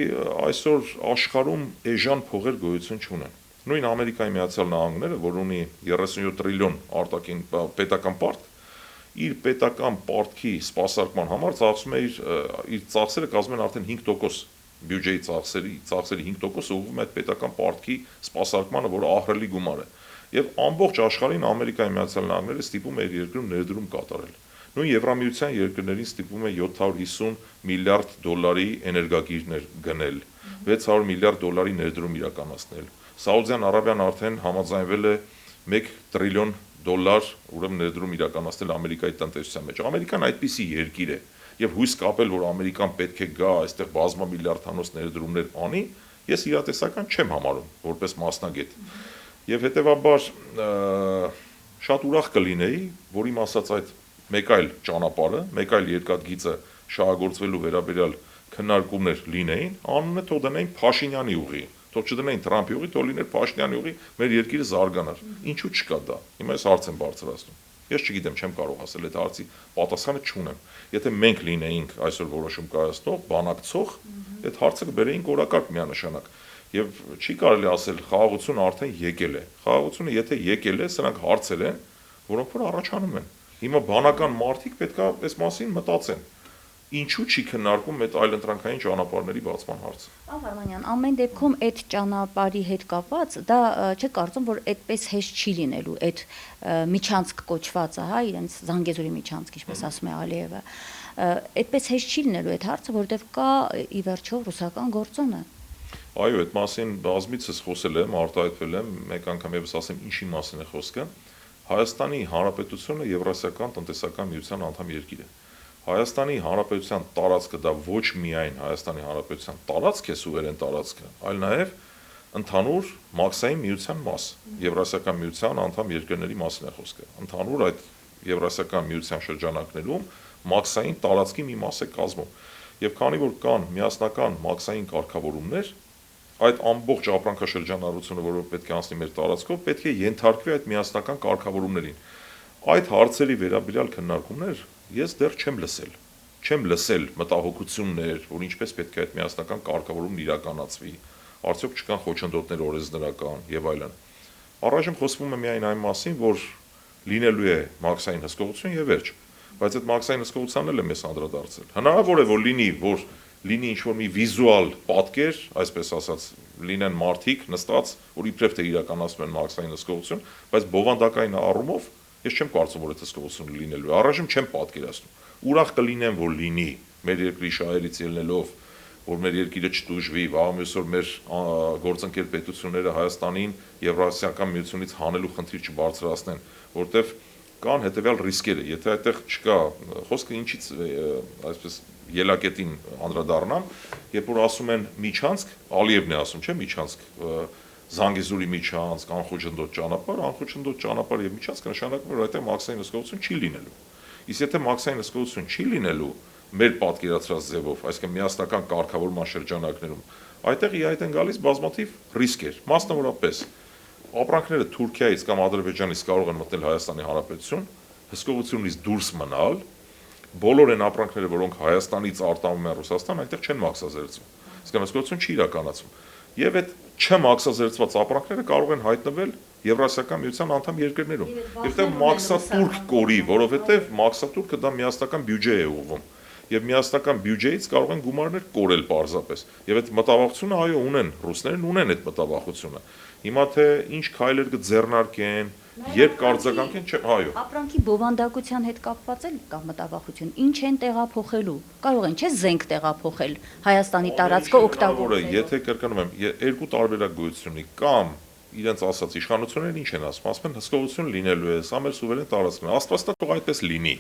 այսօր աշխարհում էժան փողեր գոյություն չունեն։ Նույն Ամերիկայի Միացյալ Նահանգները, որ ունի 37 տրիլիոն արտաքին պետական պարտք, իր պետական պարտքի սպասարկման համար ծախսում է իր ծախսերը կազմում են արդեն 5% բյուջեի ծախսերի 5% ուղղվում է այդ պետական պարտքի սպասարկմանը, որը ահռելի գումար է։ Եվ ամբողջ աշխարհին Ամերիկայի Միացյալ Նահանգները ստիպում է իր երկրում ներդրում կատարել։ Նույն Եվրամիության երկրներին ստիպում է 750 միլիարդ դոլարի էներգագիրներ գնել, 600 միլիարդ դոլարի ներդրում իրականացնել։ Սաուդյան Արաբիան արդեն համաձայնվել է 1 տրիլիոն դոլար ուրեմն ներդրում իրականացնել Ամերիկայի տնտեսության մեջ։ Ամերիկան այդպիսի երկիր է, եւ հույս կապել, որ Ամերիկան պետք է գա այստեղ բազմամիլիարդանոց ներդրումներ անի, ես իրատեսական չեմ համարում որպես մասնագետ։ Եվ հետեւաբար շատ ուրախ կլինեի, որ իմ ասած այդ մեկ այլ ճանապարհը, մեկ այլ երկաթգիծը շահագործվելու վերաբերյալ քննարկումներ լինեին, անունը թող դնեին Փաշինյանի ուղի, թող չդնեին Թրամփի ուղի, թող լիներ Փաշինյանի ուղի, մեր երկիրը զարգանար։ Ինչու չկա դա։ Հիմա ես հարց եմ բարձրացնում։ Ես չգիտեմ, չեմ կարող ասել այդ հարցի պատասխանը չունեմ։ Եթե մենք լինեինք այսօր որոշում կայացնող, բանակցող, այդ հարցը կբերեինք օրակարգ միանշանակ։ Եվ չի կարելի ասել խաղաղությունը արդեն եկել է։ Խաղաղությունը եթե եկել է, սրանք հարցեր են, որոնք որ առաջանում են։ Հիմա բանական մարդիկ պետքա այս մասին մտածեն։ Ինչու չի քննարկում այդ այլընտրանքային ճանապարհների բացման հարցը։ Պարոն Վարդանյան, ամեն դեպքում այդ ճանապարհի հետ կապված դա չէ կարծում, որ այդպես հեշտ չի լինելու այդ միջանցք կոչվածը, հա, իրենց Զանգեզուրի միջանցք, ինչպես ասում է Ալիևը, այդպես հեշտ չի լինելու այդ հարցը, որովհետև կա ի վերջո ռուսական գործոնը։ Այո, այդ մասին բազմիցս խոսել եմ, արտահայտվել եմ, մեկ անգամ եւս ասեմ, ինչի մասին է խոսքը։ Հայաստանի Հանրապետությունը Եվրասիական տնտեսական միության անդամ երկիր է։ Հայաստանի Հանրապետության տարածքը դա ոչ միայն Հայաստանի Հանրապետության տարածք է, սուվերեն տարածքը, այլ նաև ընդհանուր մաքսային միության մաս, Եվրասիական միության անդամ երկրների մասին է խոսքը։ Ընդհանուր այդ Եվրասիական միության շրջանակներում մաքսային տարածքի մի մաս է կազմում։ Եվ քանի որ կան միասնական մաքսային կարգավորումներ, այդ ամբողջ ապրանքաշրջանառությունը, որը պետք է անցնի մեր տարածքով, պետք է ենթարկվի այդ միասնական կարգավորումներին։ Այդ հարցերի վերաբերյալ քննարկումներ ես դեռ չեմ լսել։ Չեմ լսել մտահոգություններ, որ ինչպես պետք է այդ միասնական կարգավորումն իրականացվի, արդյոք չկան խոչընդոտներ օրենսդրական եւ այլն։ Առայժմ խոսվում է միայն այն մասին, որ լինելու է մաքսային հսկողություն եւ վերջ, բայց այդ մաքսային հսկողությանն էլ է մեզ անդրադարձել։ Հնարավոր է, որ լինի ինչ-որ մի վիզուալ պատկեր, այսպես ասած, լինեն մարդիկ նստած, որ իբրև թե իրականացնում են մաքսային հսկողություն, բայց բովանդակային առումով ես չեմ կարծում, որ այդ հսկողությունը լինելու է։ Առայժմ չեմ պատկերացնում։ Ուրախ կլինեմ, որ լինի մեր երկրի շահերից ելնելով, որ մեր երկիրը չտուժվի, վաղ մյուսօր մեր գործընկեր պետությունները Հայաստանին Եվրասիական միությունից հանելու խնդիր չբարձրացնեն, որտեվ կան հետևյալ ռիսկերը, եթե այդտեղ չկա, խոսքը ինչից այսպես ելակետին անդրադառնամ, երբ որ ասում են միջանցք, Ալիևն է ասում, չէ՞, միջանցք, Զանգեզուրի միջանցք, անխոչնդոտ ճանապարհ եւ միջանցք նշանակում է, որ այդտեղ մաքսային հսկողություն չի լինելու։ Իսկ եթե մաքսային հսկողություն չի լինելու մեր պատկերացրած ձևով, այսինքն միասնական կարգավորման շրջանակներում, այդտեղ իհայտ են գալիս բազմաթիվ ռիսկեր, մասնավորապես ապրանքները Թուրքիայից կամ Ադրբեջանից կարող են մտնել Հայաստանի Հանրապետություն, հսկողությունից դուրս մնալ, բոլոր այն ապրանքները, որոնք Հայաստանից արտանվում են Ռուսաստան, այնտեղ չեն մաքսազերծվում, իսկ հսկողություն չի իրականացվում, եւ այդ չմաքսազերծված ապրանքները կարող են հայտնվել Եվրասիական միության անդամ երկրներում, եւ դա մաքսատուրք կորի, որովհետեւ մաքսատուրքը դա միասնական բյուջե է ուղղվում, եւ միասնական բյուջեից կարող են գումարներ կորել պարզապես, եւ այդ մտավախությունը այո ունեն, ռուսներն ունեն այդ մտավախությունը, հիմա թե ինչ քայլեր կձեռնարկեն, երբ կարձագանքեն, չէ, այո։ Ապրանքի բովանդակության հետ կապված էլ կա մտավախություն, ինչ են տեղափոխելու, կարող են չէ զենք տեղափոխել Հայաստանի տարածքը օգտագործել։ Եթե կրկնում եմ, երկու տարբերակ գոյություն ունի, կամ իրենց ասած իշխանությունները ինչ են ասում են հսկողություն լինելու է, սա մեր սուվերեն տարածքն է, Աստված տա թող այդպես լինի,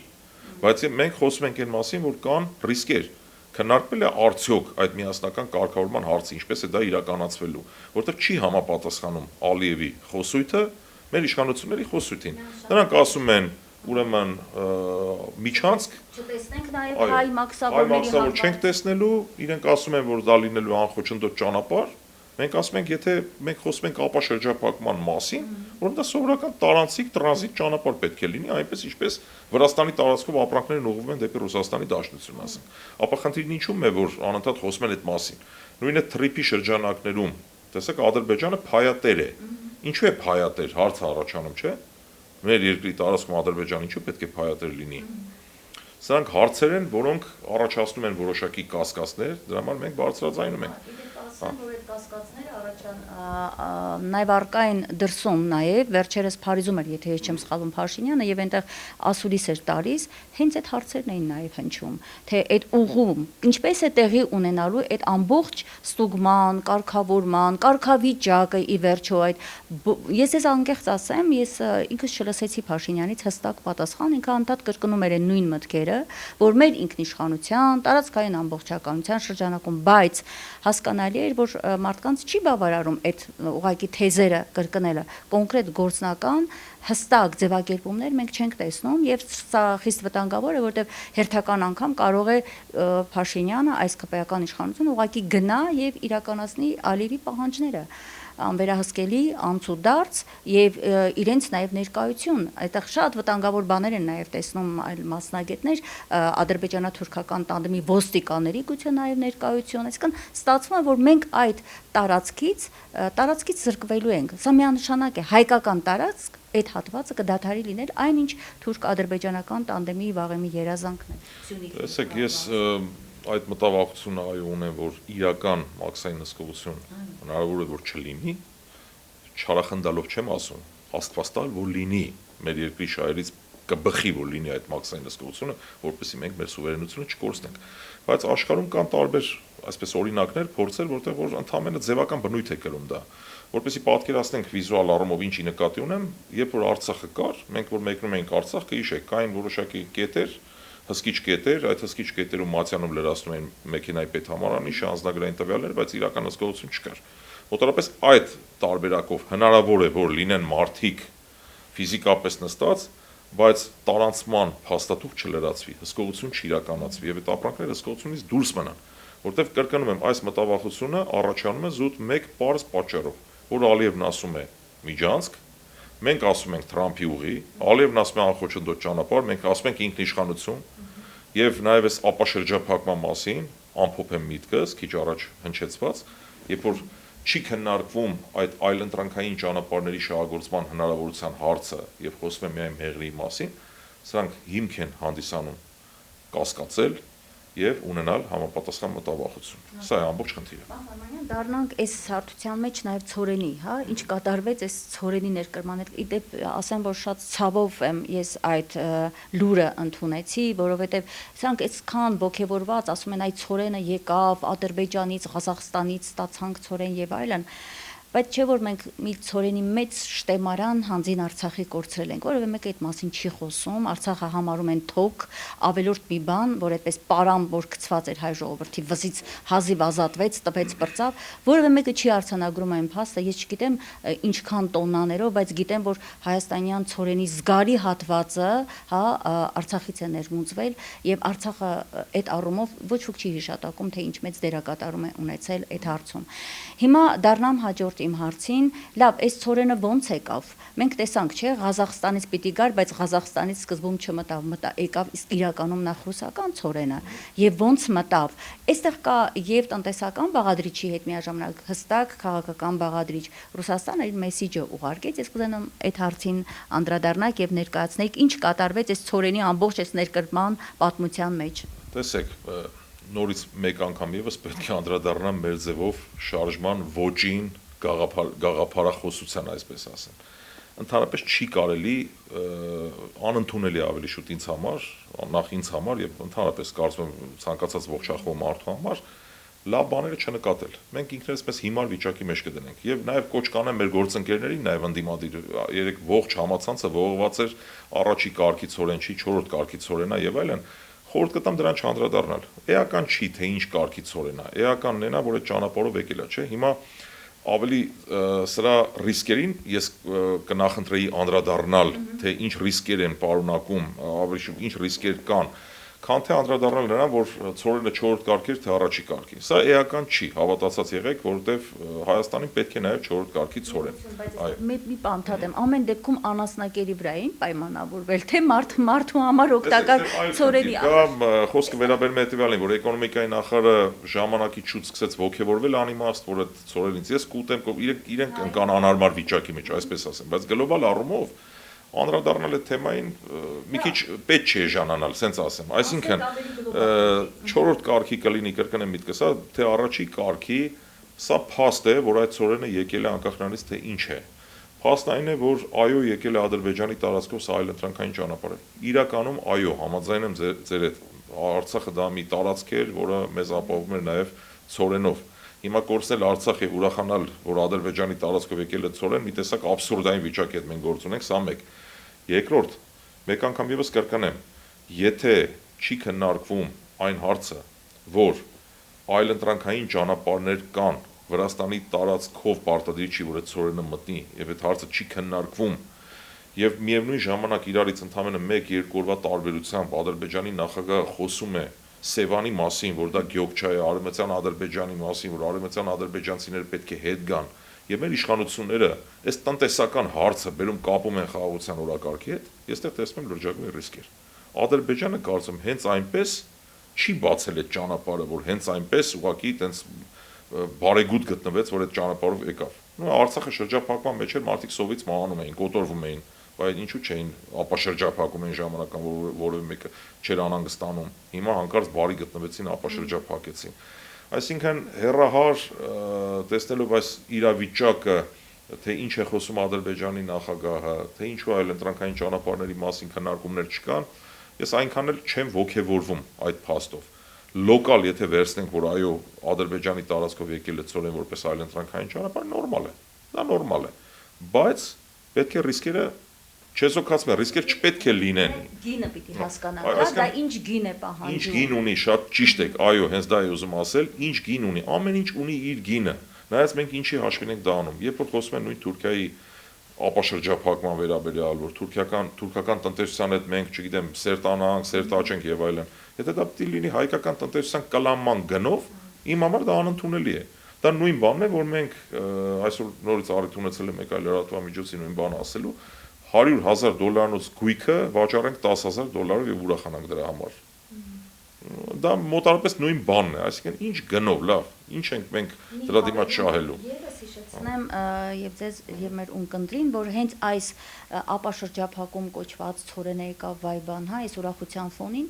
բայց մենք խոսում ենք այն մասին, որ կան ռիսկեր, քննարկվել է արդյոք այդ միասնական կարգավորման հարցը, ինչպես է դա իրականացվելու, որտեղ չի համապատասխանում Ալիևի խոսույթը մեր իշխանությունների խոսույթին, նրանք ասում են ուրեմն միջանցք, չտեսնենք նաև հայ մաքսավորների համար չենք տեսնելու, իրենք ասում են, որ դա լինելու անխոչնդոտ ճանապարհ, մենք ասում ենք, եթե մենք խոսում ենք ապա շրջափակման մասին, որոնք դա սովորական տարանցիկ տրանզիտ ճանապարհ պետք է լինի, այնպես ինչպես Վրաստանի տարածքով ապրանքներն ուղղվում են դեպի Ռուսաստանի Դաշնություն, ասենք։ Ապա խնդիրն ինչու՞մ է, որ անընդհատ խոսում են այդ մասին։ Նույն այդ թրիփի շրջանակներում, տեսեք, Ադրբեջանը փայատեր է։ Ինչու է փայատեր, հարցը առաջանում, չէ՞։ Մեր երկրի տարածքում Ադրբեջանը ինչու պետք է փայատեր լինի։ Սրանք հարցեր են, որոնք առաջացնում են որոշակի կասկածներ, դրա համար մենք բարձրաձայնում ենք։ Որ այդ կասկածները նաև առկա են դրսում նաև վերջերս Փարիզում էր, եթե ես չեմ սխալվում, Փաշինյանը եւ այնտեղ ասուլիս էր տալիս, հենց այդ հարցերն էին նաև հնչում, թե այդ ուղում ինչպես է տեղի ունենալու այդ ամբողջ ստուգման, կարգավորման, կարգավիճակը ի վերջո այդ ես ես անկեղծ ասեմ, ես ինքս չլսեցի Փաշինյանից հստակ պատասխան, ինքը անդադ կրկնում էր նույն մտքերը, որ մեր ինքնիշխանության, տարածքային ամբողջականության շրջանակում, բայց հասկանալի է, որ մարդկանց չի բավարարում այդ ուղղակի թեզերը կրկնելը, կոնկրետ գործնական հստակ ձևակերպումներ մենք չենք տեսնում եւ սա խիստ վտանգավոր է, որտեղ հերթական անգամ կարող է Փաշինյանը այս ԿՊ-ական իշխանությունը ուղղակի գնա եւ իրականացնի Ալիևի պահանջները անվերահսկելի անցուդարձ եւ իրենց նաեւ ներկայություն այդտեղ շատ վտանգավոր բաներ են նաեւ տեսնում այլ մասնագետներ ադրբեջանա-թուրքական տանդեմի ոստիկանների գուցե նաեւ ներկայություն այսինքն ստացվում է որ մենք այդ տարածքից զրկվելու ենք սա միանշանակ է հայկական տարածք այդ հատվածը կդադարի լինել այնինչ թուրք-ադրբեջանական տանդեմի վաղեմի երազանքն է տեսեք ես այդ մտավախությունը այո ունեն, որ իրական մաքսային հսկողություն հնարավոր է որ չլինի, չարախնդալով չեմ ասում, Աստված տալ որ լինի, մեր երկրի շահերից կբխի որ լինի այդ մաքսային հսկողությունը, որպեսզի մենք մեր սուվերենությունը չկորցնենք, բայց աշխարհում կան տարբեր այսպես օրինակներ, փորձեր, որտեղ որ ընդհանրապես ձևական բնույթ է կրում դա, որպեսզի պատկերացնենք վիզուալ առումով ինչի նկատի ունեմ, երբ որ Արցախը կար, մենք որ մեկնում էինք Արցախ, կհիշեք, կային որոշակի կետեր հսկիչ կետեր, այդ հսկիչ կետերում Մացյանում լրացնում էին մեքենայի պետհամարանիշը, անձնագրային տվյալները, բայց իրական հսկողություն չկար։ Մոտավորապես այդ տարբերակով հնարավոր է, որ լինեն մարդիկ ֆիզիկապես նստած, բայց տարանցման փաստաթուղթ չլրացվի, հսկողություն չիրականացվի եւ այդ ապրանքները հսկողությունից դուրս մնան, որտեղ կրկնում եմ, այս մտավախությունը առաջանում է զուտ մեկ պարզ պատճառով, որ Ալիևն ասում է միջանցք, մենք ասում ենք Թրամփի ուղի, Ալիևն ասում է անխոչնդոտ ճանապարհ, մենք ասում ենք ինքնիշխանություն եւ նաեւ այս ապաշրջափակման մասին ամփոփ եմ միտքս, քիչ առաջ հնչեցված, երբ որ չի քննարկվում այդ այլընտրանքային ճանապարհների շահագործման հնարավորության հարցը եւ խոսում եմ միայն մեղրի մասին, սրանք հիմք են հանդիսանում կասկածել եւ ունենալ համապատասխան մտավախություն։ Սա է ամբողջ խնդիրը։ Պարոն Ֆարմանյան, դառնանք այս հարթության մեջ նաեւ ցորենի, հա, ինչ կատարվեց այս ցորենի ներկրման հետ։ Իդեպ ասեմ, որ շատ ցավով եմ ես այդ լուրը ընդունեցի, որովհետեւ սրանք այսքան ողջևորված ասում են, այդ ցորենը եկավ Ադրբեջանից, Ղազախստանից, ստացանք ցորեն եւ այլն։ Բայց չէ որ մենք մի ցորենի մեծ շտեմարան հանձին Արցախի կորցրել ենք, որովհետեւ մեկ այդ մասին չի խոսում, Արցախը համարում են թոք, ավելորդ մի բան, որ այդպես պարամ, որ գցված էր հայ ժողովրդի վզից հազիվ ազատվեց, տվեց բրծավ, որովհետեւ մեկը չի արձանագրում այն փաստը, ես չգիտեմ ինչքան տոննաներով, բայց գիտեմ, որ հայաստանյան ցորենի զգալի հատվածը, հա, Արցախից է ներմուծվել եւ Արցախը այդ առումով ոչ ոք չի հիշատակում, թե ինչ մեծ դերակատարում է ունեցել այդ հարցում։ Հիմա դառնամ հաջորդ իմ հարցին, լավ, այս ցորենը ոնց եկավ։ Մենք տեսանք, չէ, Ղազախստանից պիտի գար, բայց Ղազախստանից սկզբում չմտավ, եկավ իսկ իրականում նախ ռուսական ցորենը եւ ոնց մտավ։ Այստեղ կա եւ տնտեսական բաղադրիչի հետ միաժամանակ հստակ քաղաքական բաղադրիչ։ Ռուսաստանը իր մեսիջը ուղարկեց, ես կուզենամ այդ հարցին անդրադառնալ եւ ներկայացնել ինչ կատարվեց այս ցորենի ամբողջ այս ներկրման պատմության մեջ։ Տեսեք, նորից մեկ անգամ եւս պետք է անդրադառնամ մեր ձևով շարժման ոճին, գաղափարախոսության, այսպես ասեմ։ Ընդհանրապես չի կարելի անընդունելի ավելի շուտ ինձ համար, նախ ինձ համար եւ ընդհանրապես կարծում եմ ցանկացած ողջախոհ մարդու համար լավ բաները չնկատել։ Մենք ինքներս պես հիմար վիճակի մեջ կդնենք եւ նաեւ կոչ կանեմ մեր գործընկերներին, նաեւ ընդդիմադիր երեք ողջ համացանցը ողողված էր առաջի կարգի ցորեն չի, 4-րդ կարգի ցորենա եւ այլն։ Խորհուրդ կտամ դրան չանդրադառնալ։ Էական չի, թե ինչ կարգի ցորեն է։ Էականն է, որ այդ ճանապարհով եկել է, չէ՞։ Հիմա ավելի սրա ռիսկերին ես կնախընտրեի անդրադառնալ, թե ինչ ռիսկեր են պարունակում, ավելի շուտ ինչ ռիսկեր կան, քան թե անդրադառնալ նրան, որ ցորենը 4-րդ կարգի թե առաջի կարգի։ Սա էական չի, հավատացած եղեք, որովհետև Հայաստանին պետք է նաև 4-րդ կարգի ցորեն։ Այո։ Մի բան թատեմ, ամեն դեպքում անասնակերի վրա էին պայմանավորվել, թե մարդու համար օգտակար ցորենի։ Կամ խոսքը վերաբերում է հետևյալին, որ էկոնոմիկայի նախարարը ժամանակից շուտ սկսեց ողջևորվել անիմաստ, որ այդ ցորենից ես կուտեմ, իրենք ընկան անհարմար վիճակի մեջ, այսպես ասեմ, բայց գլոբալ առումով անդրադառնալ այդ թեմային մի քիչ պետք չէ ժանանալ, սենց ասեմ։ Այսինքն 4-րդ կարգի կլինի կրկնեմ միտքս, թե առաջի կարգի սա փաստ է, որ այդ ցորենը եկել է անկախ նրանից թե ինչ է։ Փաստն այն է, որ այո եկել է Ադրբեջանի տարածքով սա այլընտրանքային ճանապարհ է։ Իրականում այո, համաձայն եմ ձեր հետ։ Արցախը դա մի տարածք էր, որը մեզ ապահովում էր նաև ցորենով։ Հիմա կորցնել Արցախ եւ ուրախանալ, որ Ադրբեջանի տարածքով եկել է ցորեն, մի տեսակ աբսուրդային վիճակի հետ մենք գործ ունենք, սա մեկ։ Երկրորդ, մեկ անգամ եւս կրկնեմ, եթե չի քննարկվում այն հարցը, որ այլընտրանքային ճանապարհներ կան Վրաստանի տարածքով պարտադրիչի, որ այդ ցորենը մտնի, եւ այդ հարցը չի քննարկվում, եւ միևնույն ժամանակ իրարից ընդամենը 1-2 օրվա տարբերությամբ Ադրբեջանի նախագահը խոսում է Սևանի մասին, որ դա գյոգչա է, արևմտյան Ադրբեջանի մասին, որ արևմտյան ադրբեջանցիները պետք է հետ գան, եւ մեր իշխանությունները այս տնտեսական հարցը բերում կապում են խաղաղության օրակարգի հետ, ես դեռ տեսնում եմ լրջագույն ռիսկեր։ Ադրբեջանը կարծում հենց այնպես չի բացել այդ ճանապարհը, որ հենց այնպես ուղղակի տենց բարեգութ գտնվեց, որ այդ ճանապարհով եկավ։ Արցախը շրջափակման մեջ էր, մարդիկ սովից մահանում էին, կոտորվում էին, բայց ինչու չէին ապաշրջափակում այն ժամանական, որևէ մեկը չէր անհանգստանում։ Հիմա հանկարծ բարի գտնվեցին, ապաշրջափակեցին։ Այսինքն հերահար տեսնելով այս իրավիճակը, թե ինչ է խոսում Ադրբեջանի նախագահը, թե ինչու այլ ընտրանքային ճանապարհների մասին քննարկումներ չկան, ես այնքան էլ չեմ ոգևորվում այդ փաստով։ Լոկալ եթե վերցնենք, որ այո, Ադրբեջանի տարածքով եկել է ցորեն որպես այլ ընտրանքային ճանապարհ, նորմալ է։ Դա նորմալ է։ Բայց պետք է ռիսկերը չեզոքացվեն, ռիսկեր չպետք է լինեն։ Գինը պիտի հասկանանք, դա ինչ գին է պահանջում։ Ինչ գին ունի, շատ ճիշտ եք, այո, հենց դա եմ ուզում ասել, ինչ գին ունի, ամեն ինչ ունի իր գինը։ Նայած մենք ինչի հաշվին ենք դա անում։ Երբ որ խոսում են նույն Թուրքիայի ապաշրջափակման վերաբերյալ, որ թուրքական տնտեսության հետ մենք, չգիտեմ, սերտանանք, սերտաճենք եւ այլն, եթե դա պիտի լինի հայկական տնտեսության կլանման գնով, իմ համար դա անընդունելի է։ Դա նույն բանն է, որ մենք այսօր նորից առիթ ունեցել եմ մեկ այլ լրատվամիջոցի նույն բանը ասելու, $100,000 գույքը վաճառենք $10,000 եւ ուրախանանք դրա համար։ Դա մոտարապես նույն բանն է, այսինքն ինչ գնով, լավ, ինչ ենք մենք դրա դիմաց շահելու։ Ես հիշեցնեմ եւ ձեզ եւ մեր ունկնդրին, որ հենց այս ապաշրջափակում կոչված ցորենը եկավ վայբան, հա, այս ուրախության ֆոնին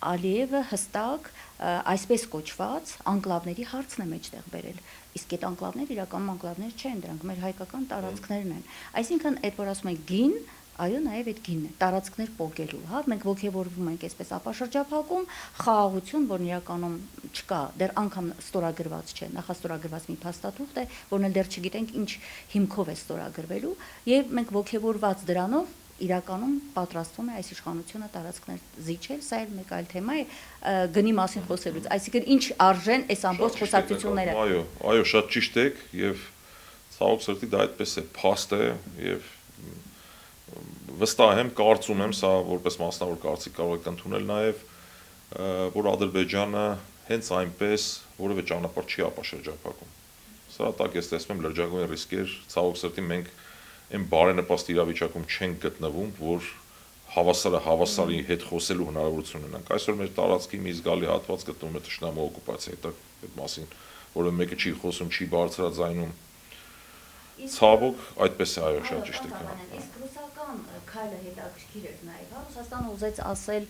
Ալիևը հստակ այսպես կոչված անկլավների հարցն է մեջտեղ բերել։ Իսկ այդ անկլավները իրականում անկլավներ չեն, դրանք մեր հայկական տարածքներն են։ Այսինքն այդ որ ասում ենք գին, այո, նաև այդ գինն է, տարածքներ պոկելու, հա, մենք ոգևորվում ենք այսպես ապաշրջափակում, խաղաղություն, որն իրականում չկա, դեռ անգամ ստորագրված չէ, նախաստորագրված մի փաստաթուղթ է, որն էլ դեռ չգիտենք ինչ հիմքով է ստորագրվելու, եւ մենք ողջևորված դրանով իրականում պատրաստվում է այս իշխանությունը տարածքներ զիջել, սա էլ մեկ այլ թեմա է գնի մասին խոսելուց, այսինքն ինչ արժեն այս ամբողջ խոսակցությունները։ Այո, շատ ճիշտ եք եւ ցավոք սրտի դա այդպես է, փաստ է եւ վստահ եմ, կարծում եմ, սա որպես մասնավոր կարծիք կարող եք ընդունել նաեւ, որ Ադրբեջանը հենց այնպես որևէ ճանապարհ չի ապաշրջափակում։ Սա տակ ես տեսնում եմ լրջագույն ռիսկեր, ցավոք սրտի մենք այն բարենպաստ իրավիճակում չենք գտնվում, որ հավասարը հավասարի հետ խոսելու հնարավորություն ունենանք։ Այսօր մեր տարածքի մի զգալի հատված գտնվում է թշնամու օկուպացիայի տակ, այդ մասին որևէ մեկը չի խոսում, չի բարձրաձայնում։ Ցավոք, այդպես է, այո, շատ ճիշտ եք։ Իսկ ռուսական քայլը հետաքրքիր էր նաև, Ռուսաստանը ուզեց ասել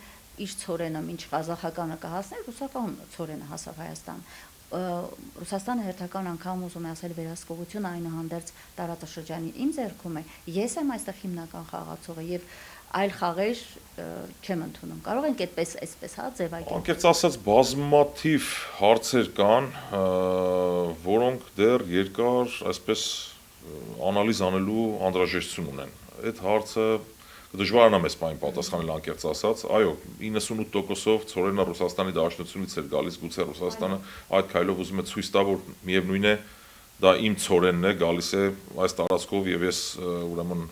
իր ցորենը մինչ ղազախականը կհասներ, ռուսական ցորենը հասավ Հայաստան։ Ռուսաստանը հերթական անգամ ուզում է ասել վերահսկողությունը այնուհանդերձ տարածաշրջանի իմ ձեռքում է, ես եմ այստեղ հիմնական խաղացողը եւ այլ խաղեր չեմ ընդունում։ Կարող ենք այդպես այսպես ձևակերպել։ Անկեղծ ասած բազմաթիվ հարցեր կան, որոնք դեռ երկար այսպես անալիզ անելու անհրաժեշտություն ունեն։ Այդ հարցը դժվարն է մեզ պայն պատասխանել անկեղծ ասած, այո, 98%-ով ցորենը Ռուսաստանի Դաշնությունից էր գալիս, գուցե Ռուսաստանը այդ քայլով ուզում է ցույց տա, որ միևնույն է, դա իմ ցորենն է, գալիս է այս տարածքով եւ ես ուրեմն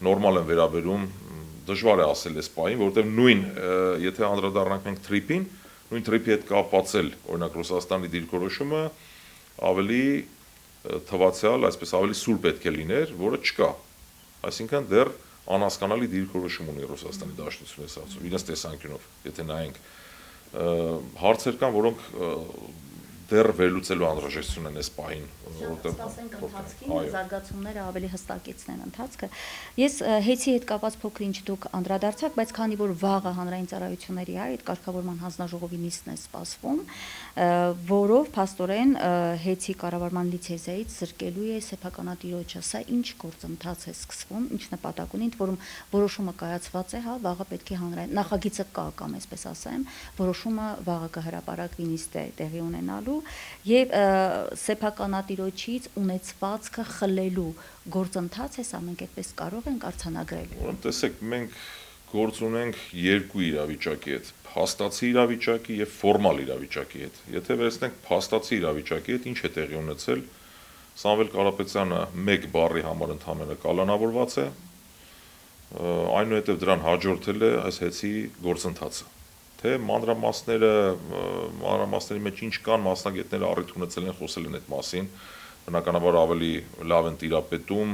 նորմալ եմ վերաբերում, դժվար է ասել այս պահին, որովհետեւ նույն, եթե անդրադառնանք մենք թրիփին, նույն թրիփի հետ կապացել, օրինակ Ռուսաստանի դիրքորոշումը ավելի թվացial, այսպես ավելի սուր պետք է լիներ, որը չկա։ Այսինքն դեռ անհասկանալի դիրքորոշում ունի Ռուսաստանի Դաշնությունը այս հարցում, իրենց տեսանկյունով, եթե նայենք հարցեր կան, որոնք դեռ վերլուծելու անհրաժեշտություն են այս պահին, որտեղ ընթացքին զարգացումները ավելի հստակեցնեն ընթացքը։ Ես հեծի հետ կապված փոքր ինչ դուք անդրադարձաք, բայց քանի որ վաղը հանրային ծառայությունների այդ կարգավորման հանձնաժողովի նիստն է սպասվում, որով փաստորեն հեծի կառավարման լիցենզիայից զրկելու է սեփականատիրոջը, սա ինչ գործընթաց է սկսվում, ինչ նպատակ ունի, ընդ որում որոշումը կայացված է, հա, վաղը պետք է հանրային նախագիծը կա կամ այսպես ասեմ, որոշումը վաղը կհրապարակվի նիստը տեղի ունենալու եւ սեփականատիրոջից ունեցվածքը խլելու գործընթաց է, սա մենք այդպես կարող ենք արձանագրել։ Ուրեմն տեսեք, մենք գործ ունենք երկու իրավիճակի հետ, փաստացի իրավիճակի եւ ֆորմալ իրավիճակի հետ։ Եթե վերցնենք փաստացի իրավիճակի հետ, ինչ է տեղի ունեցել, Սամվել Կարապետյանը մեկ բառի համար ընդհանրապես կալանավորված է, այնուհետև դրան հաջորդել է այս հեծի գործընթացը։ Թե մանրամասների մեջ ինչ կան, մասնագետները առիթ ունեցել են, խոսել են այդ մասին, բնականաբար ավելի լավ են տիրապետում,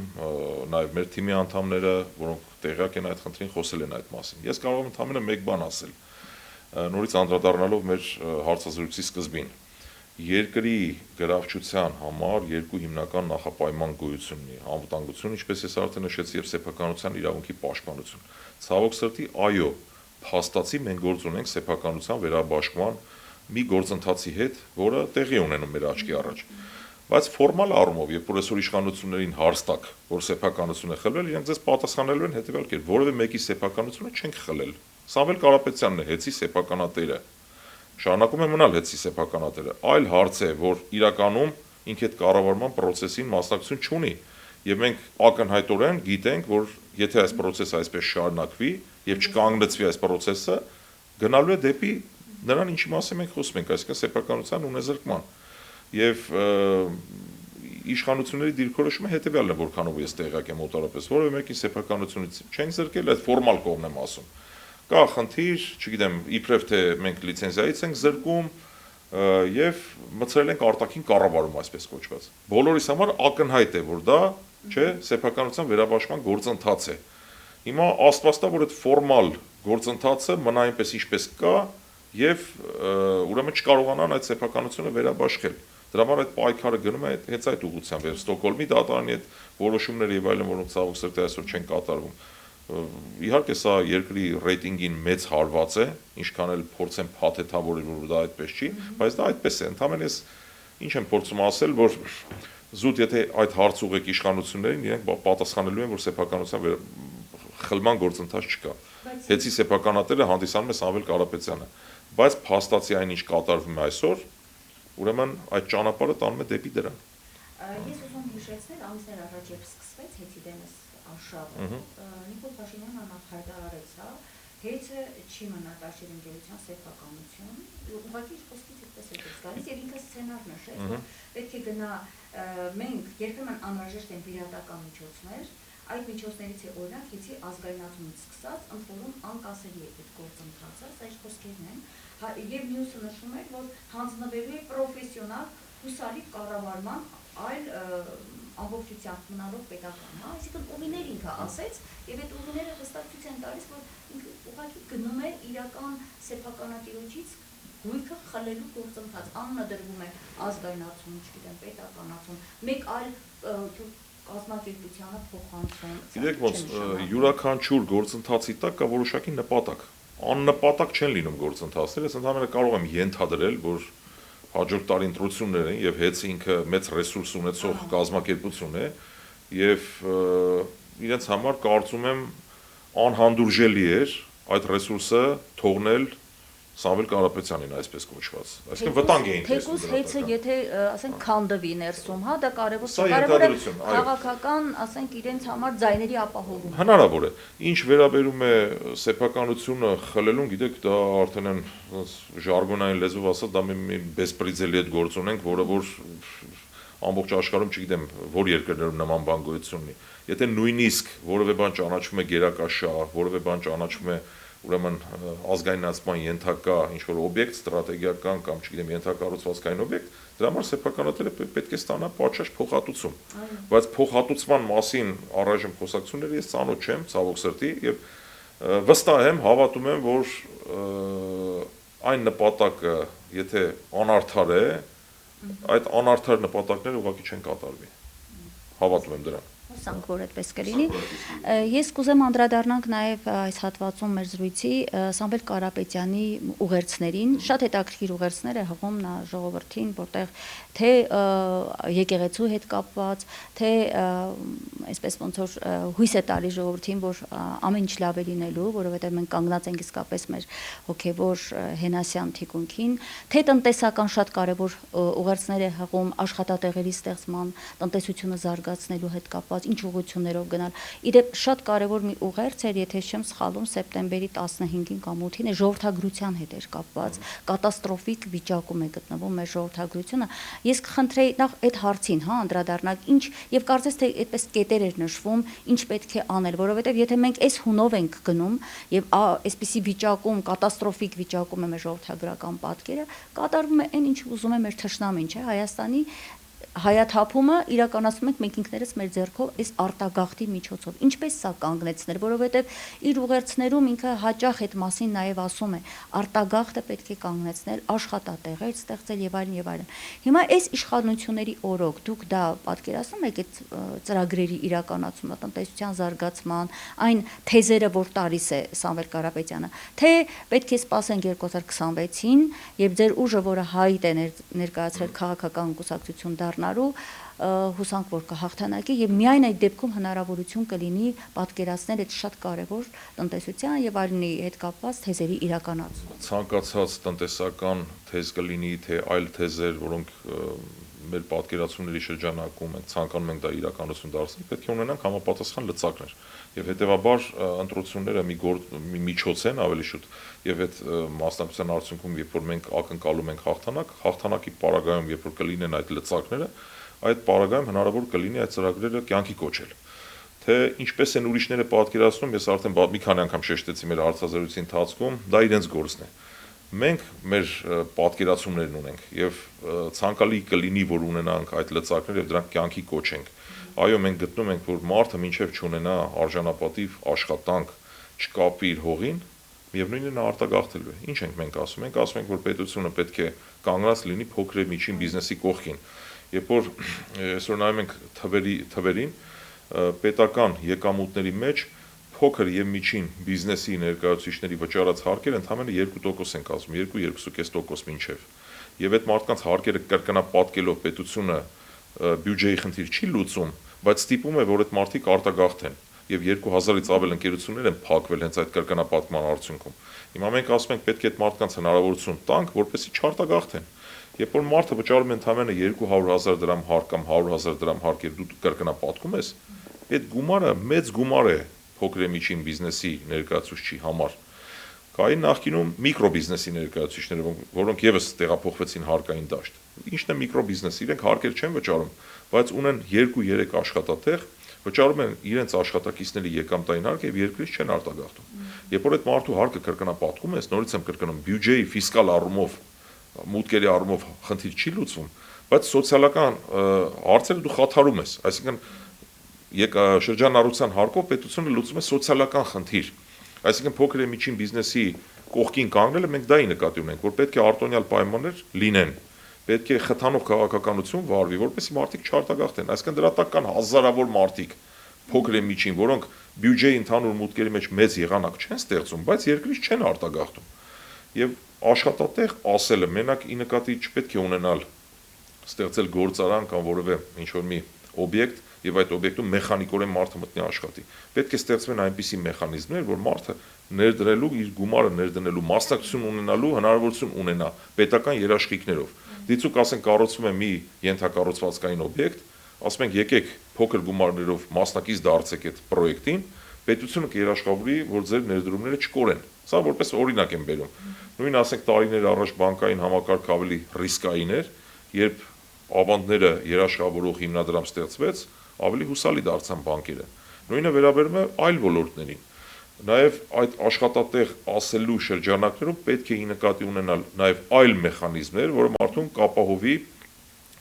նաև մեր թիմի անդամները, որոնք տեղյակ են այդ խնդրին, խոսել են այդ մասին։ Ես կարող եմ ընդհանրապես մեկ բան ասել, նորից անդրադառնալով մեր հարցազրույցի սկզբին։ Երկրի գրավչության համար երկու հիմնական նախապայման գոյություն ունի՝ անվտանգություն, ինչպես ես արդեն նշեցի, եւ սեփականության իրավունքի պաշտպանություն։ Ցավոք սրտի, այո, փաստացի մենք գործ ունենք սեփականության վերաբաշխման մի գործընթացի հետ, որը տեղի ունենում մեր աչքի առաջ։ Բայց ֆորմալ առումով, երբ որ այսօր իշխանություններին հարստակ, որ սեփականություն է խլվել, իրենք ձեզ պատասխանելու են հետեւյալ կերպ. որևէ մեկի սեփականությունը չենք խլել։ Սամվել Կարապետյանն է հեծի սեփականատերը։ Շարունակում է մնալ հեծի սեփականատերը։ Այլ հարց է, որ իրականում ինքը այդ կառավարման process-ին մասնակցություն չունի։ Եվ մենք ակնհայտորեն գիտենք, որ եթե այս process-ը այսպես շարունակվի եւ չկանգնեցվի այս process-ը, գնալու է դեպի նրան, ինչի մասին մենք խոսում ենք, այսինքն սեփականության ունեզրկման։ Եվ իշխանությունների դիրքորոշումը հետեւյալն է, որքանով ես տեղյակ եմ մոտավորապես, որովհետեւ մեկի սեփականությունից չեն զրկել, այդ ֆորմալ կողմն եմ ասում։ Կա խնդիր, չգիտեմ, իբրև թե մենք լիցենզիայից ենք զրկում եւ մցրել ենք արտաքին կառավարում, այսպես կոչված։ Բոլորիս համար ակնհայտ է, որ դա, չէ, սեփականության վերաբաշխման գործընթաց է։ Հիմա աստվածտա, որ այդ ֆորմալ գործընթացը մնա այնպես ինչպես կա եւ ուրեմն չկարողանան այդ սեփականությունը վերաբաշխել։ Դրա համար այդ պայքարը գնում է հենց այդ ուղղությամբ, եւ Ստոկհոլմի դատարանի հետ որոշումներ եւ այլն, որոնք ցավոք սրտի այսօր չեն կատարվում։ Իհարկե սա երկրի ռեյտինգին մեծ հարված է, ինչքան էլ փորձեն փաթեթավորել, որ դա այդպես չի, բայց դա այդպես է։ Ընդհանրապես ես ինչ եմ փորձում ասել, որ զուտ եթե այդ հարց ուղեք իշխանություններին, իրենք պատասխանելու են, որ սեփականության խլման գործընթաց չկա։ Հեծի սեփականատերը հանդիսանում է Սամվել Կարապետյանը։ բայց փաստացի այն ինչ կատարվում է այսօր, ուրեմն այդ ճանապարհը տանում է դեպի դրան։ Ես ուզում հիշեցնել ամիսներ առաջ երբ սկսվեց հեծի դեմս արշավը, Նիկոլ Փաշինյանը հայտարարեց, հեծը չի մնա Տաշիր ընկերության սեփականություն, ուղղակի իր խոսքից այդպես է գալիս եւ ինքը սցենար նշեց, որ պետք է գնա մենք երբեմն անհրաժեշտ են բիրատական միջոցներ, այդ միջոցներից է օրինակ հեծի ազգայնացումից սկսած, ընդ որում անկասելի է այդ գործընթացը, սա իր խոսքերն են, եւ մյուսը նշում է, որ հանձնվելու է պրոֆեսիոնալ հուսալի կառավարման այլ ամբողջությամբ մնալով պետական, այսինքն ուղիներ ինքը ասեց, եւ այդ ուղիները հստակ ցույց են տալիս, որ ինքը ուղղակի գնում է իրական սեփականատիրոջից գույքը խլելու գործընթաց, անունը դրվում է ազգայնացում, չգիտեմ, պետականացում, մեկ այլ կազմակերպությանը փոխանցում։ Գիտեք ոնց յուրաքանչյուր գործընթացի տակ կա որոշակի նպատակ։ Աննպատակ չեն լինում գործընթացները, ես ընդհանրապես կարող եմ ենթադրել, որ հաջորդ տարի ընտրություններ են եւ հեծը ինքը մեծ ռեսուրս ունեցող կազմակերպություն է եւ իրենց համար կարծում եմ անհանդուրժելի էր այդ ռեսուրսը թողնել Սամվել Կարապետյանին այսպես կոչված։ Այսինքն վտանգ էին տեսնում։ Թեկուզ հեծը եթե ասենք քանդվի ներսում, դա կարևոր է քաղաքական, ասենք իրենց համար ձայների ապահովում։ Հնարավոր է։ Ինչ վերաբերում է սեփականությունը խլելուն, գիտեք, դա արդեն են ժարգոնային լեզվով ասած, դա մի բեսպրիձելի հետ գործ ունենք, որը որ ամբողջ աշխարհում չգիտեմ, որ երկրներում նման բան գոյություն ունի։ Եթե նույնիսկ որևէ բան ճանաչվում է գերակաշահ, որևէ բան ճանաչվում է ուրեմն ազգայնացման ենթակա ինչ-որ օբյեկտ, ստրատեգիական կամ չգիտեմ ենթակառուցվածքային օբյեկտ, դրա համար սեփականատերը պետք է ստանա պատշաճ փոխհատուցում։ Բայց փոխհատուցման մասին առայժմ խոսակցությունները ես ծանոթ չեմ, ցավոք սրտի, եւ վստահ եմ, հավատում եմ, որ այն նպատակը, եթե անարդար է, այդ անարդար նպատակները ուղղակի չեն կատարվի։ Հավատում եմ դրան։ Հուսանք, որ այդպես կլինի։ Ես կուզեմ անդրադառնանք նաև այս հատվածում մեր զրույցի Սամվել Կարապետյանի ուղերձներին, շատ հետաքրքիր ուղերձներ է հղում նա ժողովրդին, որտեղ թե եկեղեցու հետ կապված, թե այսպես ոնց որ հույս է տալի ժողովրդին, որ ամեն ինչ լավ է լինելու, որովհետև մենք կանգնած ենք իսկապես մեր հոգևոր հենասյան թիկունքին, թե տնտեսական շատ կարևոր ուղերձներ է հղում աշխատատեղերի ստեղծման, տնտեսությունը զարգացնելու հետ կապված ինչ ուղղություններով գնալ։ Իդեպ շատ կարևոր մի ուղերձ էր, եթե չեմ սխալվում, սեպտեմբերի 15-ին կամ 8-ին է ժողովրդագրության հետ էր կապված, կատաստրոֆիկ վիճակում է գտնվում մեր ժողովրդագրությունը։ Ես կխնդրեի նախ այդ հարցին, անդրադառնալ, ինչ եւ կարծես թե այդպես կետեր էր նշվում, ինչ պետք է անել, որովհետեւ եթե մենք այս հունով ենք գնում եւ այսպիսի վիճակում, կատաստրոֆիկ վիճակում է մեր ժողովրդագրական պատկերը, կատարվում է այն, ինչ ուզում է մեր թշնամին, չէ, Հայաստանի հայաթափումը իրականացնում ենք մենք ինքներս մեր ձեռքով այս արտագաղթի միջոցով։ Ինչպես սա կանգնեցնել, որովհետև իր ուղերձներում ինքը հաճախ այդ մասին նաև ասում է, արտագաղթը պետք է կանգնեցնել, աշխատատեղեր ստեղծել եւ այլն եւ այլն։ Հիմա այս իշխանությունների օրոք դուք դա պատկերացնում եք այդ ծրագրերի իրականացումը, տնտեսության զարգացման, այն թեզերը, որ տալիս է Սամվել Կարապետյանը, թե պետք է սպասենք 2026-ին, եւ ձեր ուժը, որը հայտ է ներկայացրել քաղաքական կուսակցություն դառնալու, հուսանք, որ կհաղթանակի եւ միայն այդ դեպքում հնարավորություն կլինի պատկերացնել այդ շատ կարեւոր տնտեսության եւ այլնի հետ կապված թեզերի իրականացումը։ Ցանկացած տնտեսական թեզ կլինի, թե այլ թեզեր, որոնք մեր պատկերացումների շրջանակում ենք ցանկանում ենք դա իրականություն դարձնել, պետք է ունենանք համապատասխան լծակներ։ Եվ հետեւաբար ընտրությունները մի միջոց են ավելի շուտ եւ այդ մասնակցության արդյունքում, երբ որ մենք ակնկալում ենք հաղթանակի պարագայում, երբ որ կլինեն այդ լծակները, այդ պարագայում հնարավոր կլինի այդ ծրագրերը կյանքի կոչել։ Թե ինչպես են ուրիշները պատկերացնում, ես արդեն մի քանի անգամ շեշտեցի մեր հարցազրույցի ընթացքում, դա իրենց գործն է։ Մենք մեր պատկերացումներն ունենք եւ ցանկալի կլինի, որ ունենանք այդ լծակները եւ դրանք կյանքի կոչենք։ Այո, մենք գտնում ենք, որ մարդը մինչև չունենա արժանապատիվ աշխատանք, չկապի իր հողին, միևնույնն է նա արտագաղթելու է։ Ինչ ենք մենք ասում։ Մենք ասում ենք, որ պետությունը պետք է կանգնած լինի փոքր եւ միջին բիզնեսի կողքին։ Երբ որ այսօր նայում ենք թվերին, պետական եկամուտների մեջ փոքր եւ միջին բիզնեսի ներկայացուցիչների վճարած հարկերը ընդհանրապես 2% են կազմում, 2-2.5% մինչեւ։ Եվ այդ մարդկանց հարկերը կրկնապատկելով պետությունը բյուջեի խնդիր չի լուծում, բայց ստիպում է, որ այդ մարդիկ արտագաղթեն։ եւ 2000-ից ավել ընկերություններ են փակվել հենց այդ կրկնապատկման արդյունքում։ Հիմա մենք ասում ենք պետք է այդ մարդկանց հնարավորություն տանք, որպեսզի չարտագաղթեն։ Երբ որ մարդը վճարում է ընդամենը 200,000 դրամ հարկ կամ 100,000 դրամ հարկ եւ դու կրկնապատկում ես, այդ գումարը մեծ գումար է փոքր եւ միջին բիզնեսի ներկայացուցչի համար։ Կային նախկինում միկրոբիզնեսի ներկայացուցիչները, որոնք եւս տեղափոխվեցին հարկային դաշտ։ Ինչն է միկրոբիզնես, իրենք հարկեր չեն վճարում, բայց ունեն 2-3 աշխատատեղ, վճարում են իրենց աշխատակիցների եկամտային հարկ եւ երկրից չեն արտագաղթում։ Երբ որ այդ մարդու հարկը կրկնապատկում ես, նորից եմ կրկնում, բյուջեի ֆիսկալ առումով, մուտքերի առումով խնդիր չի լուծվում, բայց սոցիալական հարցերը դու խաթարում ես, այսինքն շրջանառության հարկով պետությունը լուծում է սոցիալական խնդիր։ Այսինքն փոքր եւ միջին բիզնեսի կողքին կանգնելը մենք դա ի նկատի ունենք, որ պետք է արտոնյալ պայմաններ լինեն, պետք է խթանող քաղաքականություն վարվի, որպեսզի մարդիկ չարտագաղթեն։ Այսինքն դրա տակ կան հազարավոր մարդիկ, փոքր եւ միջին, որոնք բյուջեի ընդհանուր մուտքերի մեջ մեծ եղանակ չեն ստեղծում, բայց երկրից չեն արտագաղթում։ Եվ աշխատատեղ ասելը մենակ ի նկատի չպետք է ունենալ ստեղծել գործարան կամ որևէ ինչ-որ մի օբյեկտ եւ այդ օբյեկտում մեխանիկորեն մարդը մտնի աշխատի։ Պետք է ստեղծվեն այնպիսի մեխանիզմներ, որ մարդը ներդրելու իր գումարը ներդնելու մասնակցություն ունենալու հնարավորություն ունենա պետական երաշխիքներով։ Դիցուք ասենք կառուցվում է մի ենթակառուցվածքային օբյեկտ, ասում ենք եկեք փոքր գումարներով մասնակից դարձեք այդ պրոյեկտին, պետությունը կերաշխավորի, որ ձեր ներդրումները չկորեն։ Սա որպես օրինակ եմ բերում։ Նույն ասենք տարիներ առաջ բանկային համակարգը ավելի ռիսկային էր, երբ ավանդները երաշխավորող հիմնադրամ ստեղծվեց, ավելի հուսալի դարձան բանկերը։ Նույնը վերաբերում է այլ ոլորտներին։ Նաև այդ աշխատատեղ ասելու շրջանակներում պետք է նկատի ունենալ նաև այլ մեխանիզմներ, որը մարդուն կապահովի,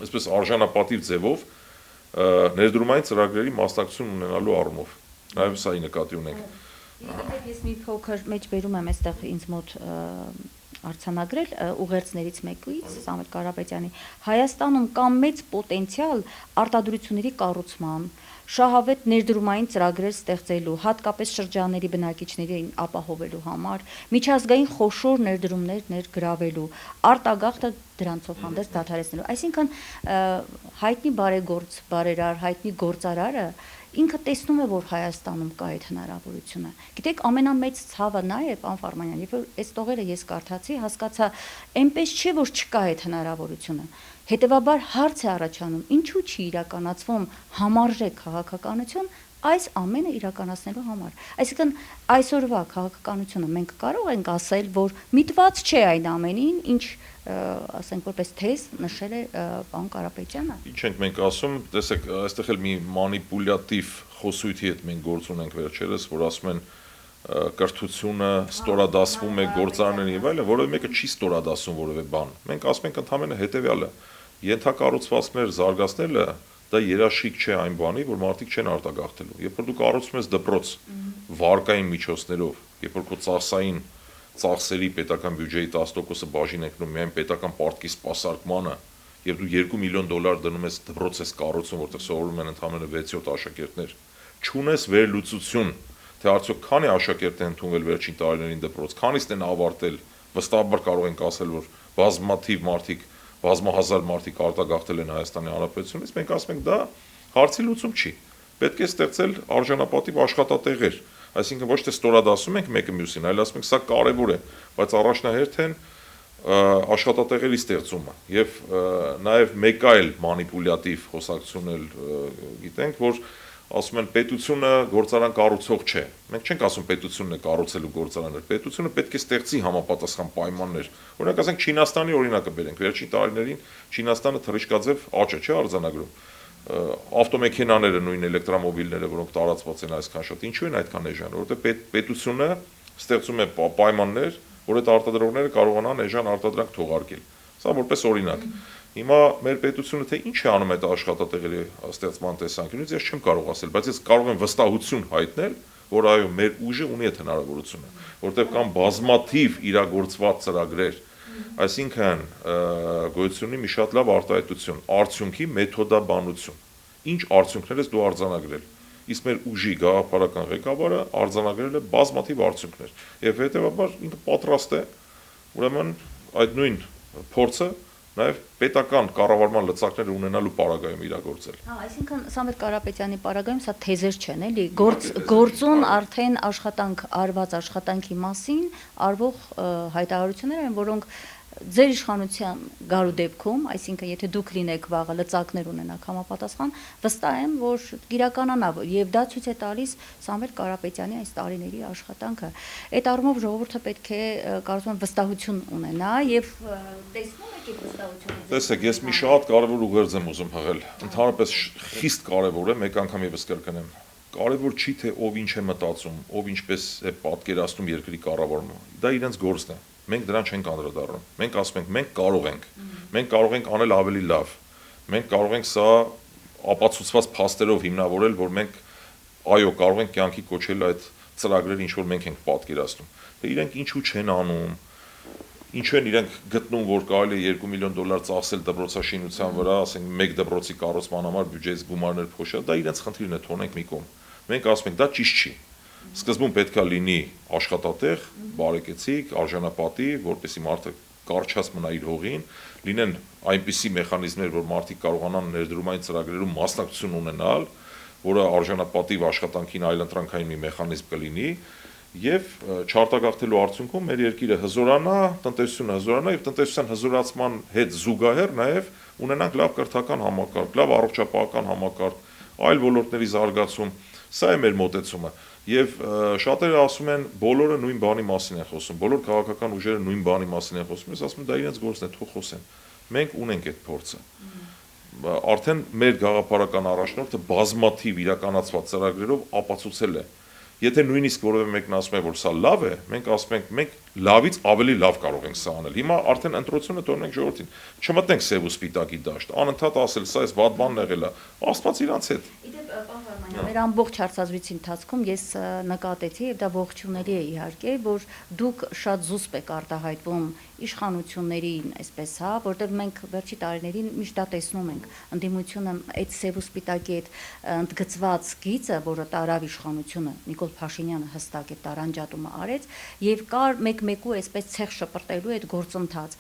այսպես արժանապատիվ ձևով ներդրումային ծրագրերի մասնակցություն ունենալու առումով։ Նաև սա նկատի ունենք։ Ես մի փոքր մեջբերում եմ այստեղ ինձ մոտ արձանագրել ուղերձներից մեկից Սամվել Կարապետյանի Հայաստանում կա մեծ պոտենցիալ արտադրությունների կառուցման, շահավետ ներդրումային ծրագրեր ստեղծելու, հատկապես շրջանների բնակիչներին ապահովելու համար, միջազգային խոշոր ներդրումներ ներգրավելու, արտագաղթը դրանցով հանդերձ դադարեցնելու։ Այսինքն հայտնի բարեգործ, բարերար, հայտնի գործարարը ինքը տեսնում է, որ Հայաստանում կա այդ հնարավորությունը։ Գիտեք, ամենամեծ ցավը նա է, պարոն Ֆարմանյան, երբ որ այս տողերը ես կարդացի, հասկացա, այնպես չէ, որ չկա այդ հնարավորությունը։ Հետևաբար հարց է առաջանում, ինչու չի իրականացվում համարժեք քաղաքականություն այս ամենը իրականացնելու համար։ Այսինքն այսօրվա քաղաքականությունը մենք կարող ենք ասել, որ միտված չէ այն ամենին, ինչ ասենք որպես թեզ նշել է պարոն Կարապետյանը։ Ինչ ենք մենք ասում, տեսեք, այստեղ էլ մի մանիպուլյատիվ խոսույթի հետ մենք գործ ունենք վերջերս, որ ասում են կրթությունը ստորադասվում է գործարաններին եւ այլն, որովհետեւ մեկը չի ստորադասում որևէ բան։ Մենք ասում ենք ընդհանրապես հետեւյալը. ենթակառուցվածքներ զարգացնելը դա երաշխիք չէ այն բանի, որ մարդիկ չեն արտագաղթելու։ Երբ որ դու կառուցում ես դպրոց վարկային միջոցներով, երբ որ քո ծախսային ծախսերի պետական բյուջեի 10%-ը բաժին եկնում միայն պետական պարտքի սպասարկմանը, եւ դու $2 միլիոն դնում ես դպրոց ես կառուցում, որտեղ սովորում են ընդհանրապես 6-7 աշակերտներ, չունես վերլուծություն, թե արդյոք քանի աշակերտ են ընդունվել վերջին տարիներին դպրոց, քանիսն են ավարտել, վստահաբար կարող ենք ասել, որ բազմաթիվ մարդիկ, բազմահազար մարդիկ արտագաղթել են Հայաստանի Հանրապետությունից, մենք ասում ենք դա հարցի լուծում չի։ Պետք է ստեղծել արժանապատիվ աշխատատեղեր, այսինքն ոչ թե ստորադասում ենք մեկը մյուսին, այլ ասում ենք սա կարևոր է, բայց առաջնահերթ են աշխատատեղերի ստեղծումը եւ նաեւ մեկ այլ մանիպուլյատիվ խոսակցություն էլ գիտենք, որ ասում են պետությունը գործարան կառուցող չէ։ Մենք չենք ասում պետությունն է կառուցելու գործարաններ, պետությունը պետք է ստեղծի համապատասխան պայմաններ։ Օրինակ ասենք Չինաստանի օրինակը բերենք, վերջին տարիներին Չինաստանը թռիչքաձև աճ չէ արձանագրում։ Ավտոմեքենաները, նույն էլեկտրամոբիլները, որոնք տարածված են այսքան շատ, ինչու են այդքան էժան, որովհետեւ պետությունը ստեղծում է պայմաններ, որ այդ արտադրողները կարողանան էժան արտադրանք թողարկել։ Սա որպես օրինակ։ Հիմա մեր պետությունը թե ինչ է անում այդ աշխատատեղերի ստեղծման տեսանկյունից, ես չեմ կարող ասել, բայց ես կարող եմ վստահություն հայտնել, որ այո, մեր ուժը ունի այդ հնարավորությունը, որտեղ կան բազմաթիվ իրագործված ծրագրեր, այսինքն գոյություն ունի մի շատ լավ արտահայտություն, արդյունքի մեթոդաբանություն։ Ինչ արդյունքներ ես դու արձանագրել։ Իսկ մեր ուժի գաղափարական ղեկավարը արձանագրել է բազմաթիվ արդյունքներ, եւ հետեւաբար ինքը պատրաստ է ուրեմն այդ նույն փորձը նաև պետական կառավարման լծակները ունենալու պարագայում իրագործել։ Հա, այսինքն Սամվել Կարապետյանի պարագայում սա թեզեր չեն, էլի, գործուն արդեն արված աշխատանքի մասին արվող հայտարարություններ են, որոնք ձեր իշխանության գարու դեպքում, այսինքն եթե դուք լինեք վաղը լծակներ ունենաք համապատասխան, վստահ եմ, որ կիրականանա եւ դա ցույց է տալիս Սամվել Կարապետյանի այս տարիների աշխատանքը։ Այդ առումով ժողովուրդը պետք է կարծում եմ վստահություն ունենա եւ տեսնում եք այդ վստահությունը։ Տեսեք, ես մի շատ կարևոր ուղերձ եմ ուզում հղել։ Ընդհանրապես խիստ կարևոր է, մեկ անգամ եւս կրկնեմ։ Կարևոր չի թե ով ինչ է մտածում, ով ինչպես է պատկերացնում երկրի կառավարումը։ Դա իրենց գործն է։ Մենք դրան չենք անդրադառնում։ Մենք ասում ենք, մենք կարող ենք։ Մենք կարող ենք անել ավելի լավ։ Մենք կարող ենք սա ապացուցված փաստերով հիմնավորել, որ մենք այո, կարող ենք կյանքի կոչել այդ ծրագրերը, ինչ որ մենք ենք պատկերացնում։ Դե իրենք ինչու չեն անում։ Ինչու են իրենք գտնում, որ կարելի է $2 միլիոն ծախսել դպրոցաշինության վրա, ասենք մեկ դպրոցի կառուցման համար բյուջեից գումարներ փոշել, դա իրենց խնդիրն է, թողնենք մի կողմ։ Մենք ասում ենք, դա ճիշտ չի։ Սկզբում պետք է լինի աշխատատեղ, բարեկեցիկ, արժանապատիվ, որպեսզի մարդը կարճած մնա իր հողին, լինեն այնպիսի մեխանիզմներ, որ մարդիկ կարողանան ներդրումային ծրագրերում մասնակցություն ունենալ, որը արժանապատիվ աշխատանքին այլընտրանքային մի մեխանիզմ կլինի, եւ չարտագաղթելու արդյունքում մեր երկիրը հզորանա, տնտեսությունը հզորանա եւ տնտեսության հզորացման հետ զուգահեռ նաեւ ունենանք լավ կրթական համակարգ, լավ առողջապահական համակարգ, այլ ոլորտների զարգացում։ Սա է մեր մոտեցումը։ Եվ շատերը ասում են, բոլորը նույն բանի մասին են խոսում, բոլոր քաղաքական ուժերը նույն բանի մասին են խոսում, ես ասում եմ, դա իրենց գործն է, թող խոսեն։ Մենք ունենք այդ փորձը։ Արդեն մեր գաղափարական առաջնորդը բազմաթիվ իրականացված ծրագրերով ապացուցել է։ Եթե նույնիսկ որևէ մեկն ասում է, որ սա լավ է, մենք ասում ենք, մենք լավից ավելի լավ կարող ենք սա անել։ Հիմա արդեն ընտրությունը թողնենք ժողովրդին։ Չմտնենք սև ու սպիտակի դաշտ, անընդհատ ասել, սա էս վատ բանն եղել է, Աստված իրանց հետ։ Մեր ամբողջ հարցազրույցի ընթացքում ես նկատեցի եւ դա ողջունելի է իհարկե, որ դուք շատ զուսպ եք արտահայտվում իշխանություններին, այսպես հա, որտեղ մենք վերջի տարիներին միշտ դա տեսնում ենք, ընդդիմությունը այդ սև ու սպիտակի այդ ընդգծված գիծը, որը տարավ իշխանությունը, Նիկոլ Փաշինյանը հստակ է տարանջատումը արեց եւ կար մեկ-մեկու այսպես ցեղ շպրտելու այդ գործընթաց։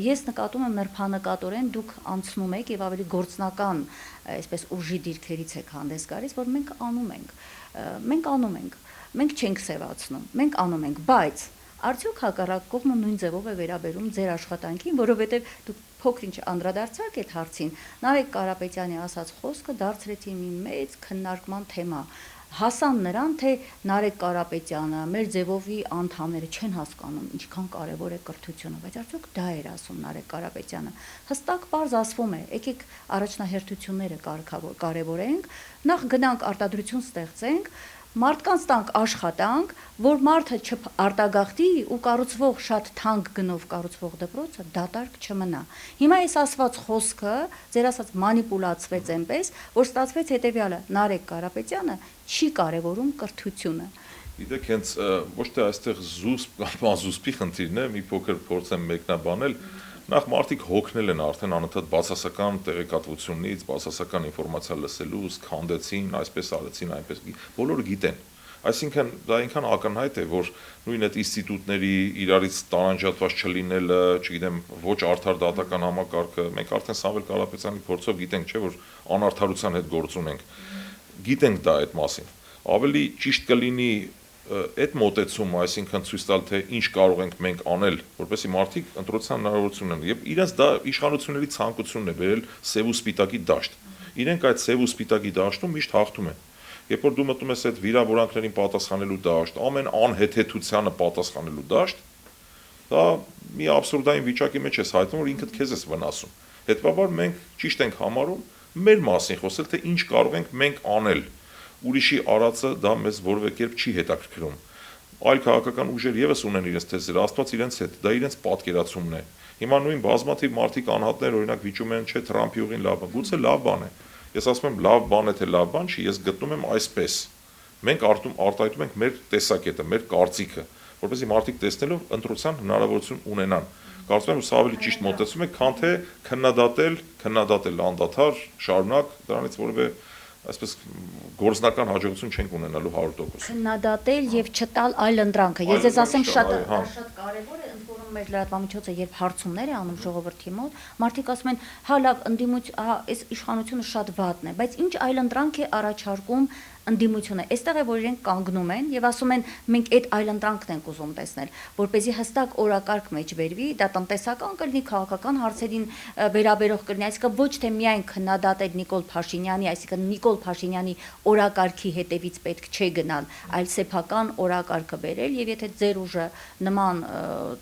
Ես նկատում եմ նրբանկատորեն դուք անցնում եք եւ ավելի գործնական այսպես ուժի դիրքերից եք հանդես գալիս, որ մենք անում ենք, մենք չենք սևացնում, մենք անում ենք, բայց արդյոք հակառակ կողմը նույն ձևով է վերաբերում ձեր աշխատանքին, որովհետև դուք փոքր-ինչ անդրադարձաք այդ հարցին, Նարեկ Կարապետյանի ասած խոսքը դարձրեցի մի մեծ քննարկման թեմա, հասան նրան, թե Նարեկ Կարապետյանը, մեր ձևովի անդամները չեն հասկանում, ինչքան կարևոր է կրթությունը, բայց արդյոք դա էր ասում Նարեկ Կարապետյանը։ Հստակ պարզ ասվում է, եկեք առաջնահերթությունները կարևորենք, նախ գնանք արտադրություն ստեղծենք, մարդկանց տանք աշխատանք, որ մարդը չարտագաղթի ու կառուցվող շատ թանկ գնով կառուցվող դպրոցը դատարկ չմնա։ Հիմա այս ասված խոսքը, ձեր ասած մանիպուլացվեց այնպես, որ ստացվեց հետևյալը՝ Նարեկ Կարապետյանը չի կարևորում կրթությունը։ Գիտեք, հենց ոչ թե այստեղ զուսպ կամ անզուսպի խնդիրն է, մի փոքր փորձեմ մեկնաբանել, նախ մարդիկ հոգնել են արդեն անընդհատ բացասական տեղեկատվությունից, բացասական ինֆորմացիա լսելուց, քանդեցին, այսպես արեցին, այնպես, բոլորը գիտեն։ Այսինքն դա այնքան ակնհայտ է, որ նույն այդ ինստիտուտների իրարից տարանջատված չլինելը, չգիտեմ, ոչ արդար դատական համակարգը, մենք արդեն Սամվել Կարապետյանի փորձով գիտենք, չէ՞ որ անարդարության հետ գործ ունենք։ Գիտենք դա այդ մասին։ Ավելի ճիշտ կլինի այդ մոտեցումը, այսինքն ցույց տալ, թե ինչ կարող ենք մենք անել, որպեսզի մարդիկ ընտրության հնարավորություն ունենան։ Եվ իրենց դա իշխանությունների ցանկությունն է վերել սև ու սպիտակի դաշտ։ Իրենք այդ սև ու սպիտակի դաշտում միշտ հաղթում են։ Երբ որ դու մտնում ես այդ վիրավորանքներին պատասխանելու դաշտ, ամեն անհեթեթությանը պատասխանելու դաշտ, դա մի աբսուրդային վիճակի մեջ ես հայտնում, որ ինքդ քեզ ես վնասում։ Հետևաբար մենք ճիշտ ենք համարում մեր մասին խոսել, թե ինչ կարող ենք մենք անել։ Ուրիշի արածը դա մեզ որևէ կերպ չի հետաքրքրում։ Այլ քաղաքական ուժեր եւս ունեն իրենց թեզերը, Աստված իրենց հետ, դա իրենց պատկերացումն է։ Հիմա նույն բազմաթիվ մարդիկ անհատներ օրինակ վիճում են, չէ, Թրամփի ուղին լավ է, գուցե լավ բան է։ Ես ասում եմ լավ բան է, թե լավ բան չի, ես գտնում եմ այսպես։ Մենք արտահայտում ենք մեր տեսակետը, մեր կարծիքը, որպեսզի մարդիկ տեսնելով ընտրության հնարավորություն ունենան։ Կարծում եմ, սա ավելի ճիշտ մոտեցում է, քան թե քննադատել անդադար, շարունակ, դրանից որևէ այսպես գործնական հաջողություն չենք ունենալու 100%։ Քննադատել եւ չտալ այլ ընտրանքը։ Ես ձեզ ասեմ շատ կարեւոր է, ընդ որում մեր լրատվամիջոցը երբ հարցումներ է անում ժողովրդի մոտ, մարդիկ ասում են, հա լավ, այս իշխանությունը շատ վատն է, բայց ինչ այլ ընտրանք է առաջարկում ընդդիմությունը, այստեղ է որ իրենք կանգնում են եւ ասում են մենք այդ այլընտրանքն ենք ուզում տեսնել, որպեսզի հստակ օրակարգ մեջ բերվի, դա տնտեսական կլինի, քաղաքական հարցերին վերաբերող կլինի, այսինքն ոչ թե միայն քննադատել Նիկոլ Փաշինյանի, այսինքն Նիկոլ Փաշինյանի օրակարգի հետևից պետք չէ գնալ, այլ սեփական օրակարգը բերել եւ եթե ձեր ուժը նման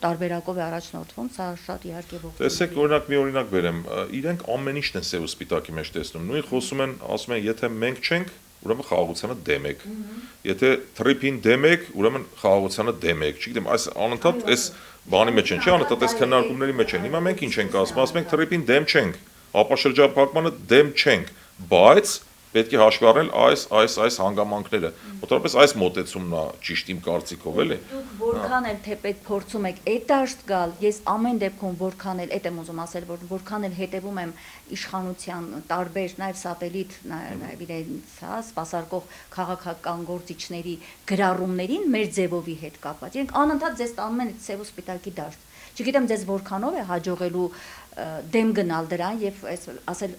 տարբերակով է առաջնորդվում, սա շատ իհարկե ողջ։ Տեսեք, օրինակ մի օրինակ բերեմ, իրենք ամեն ինչն են սև ու սպիտակի մեջ տեսնում, նույն խոսում են, ասում են, եթե մենք չենք ուրեմն խաղաղությանը դեմ եք։ Եթե թրիփին դեմ եք, ուրեմն խաղաղությանը դեմ եք։ Չգիտեմ, այս անընդհատ այս բանի մեջ են, չէ՞, անընդհատ այս քննարկումների մեջ են։ Հիմա մենք ինչ ենք ասում ենք թրիփին դեմ չենք, ապաշրջափակմանը դեմ չենք, բայց պետք է հաշվի առնել այս հանգամանքները։ Մոտավորապես այս մոտեցումն է ճիշտ իմ կարծիքով, էլի։ Դուք որքան էլ թեպետ փորձում եք այդ դաշտ գալ, ես ամեն դեպքում որքան էլ այդ եմ ուզում ասել, որ որքան էլ հետևում եմ իշխանության տարբեր նաև սատելիտ, նաև իրենց սպասարկող քաղաքական գործիչների գրառումներին մեր ձևովի հետ կապված։ Իրենք անընդհատ ձեզ տանում են այդ սև ու սպիտակի դաշտ։ Չգիտեմ ձեզ որքանով է հաջողելու դեմ գնալ դրան եւ ասել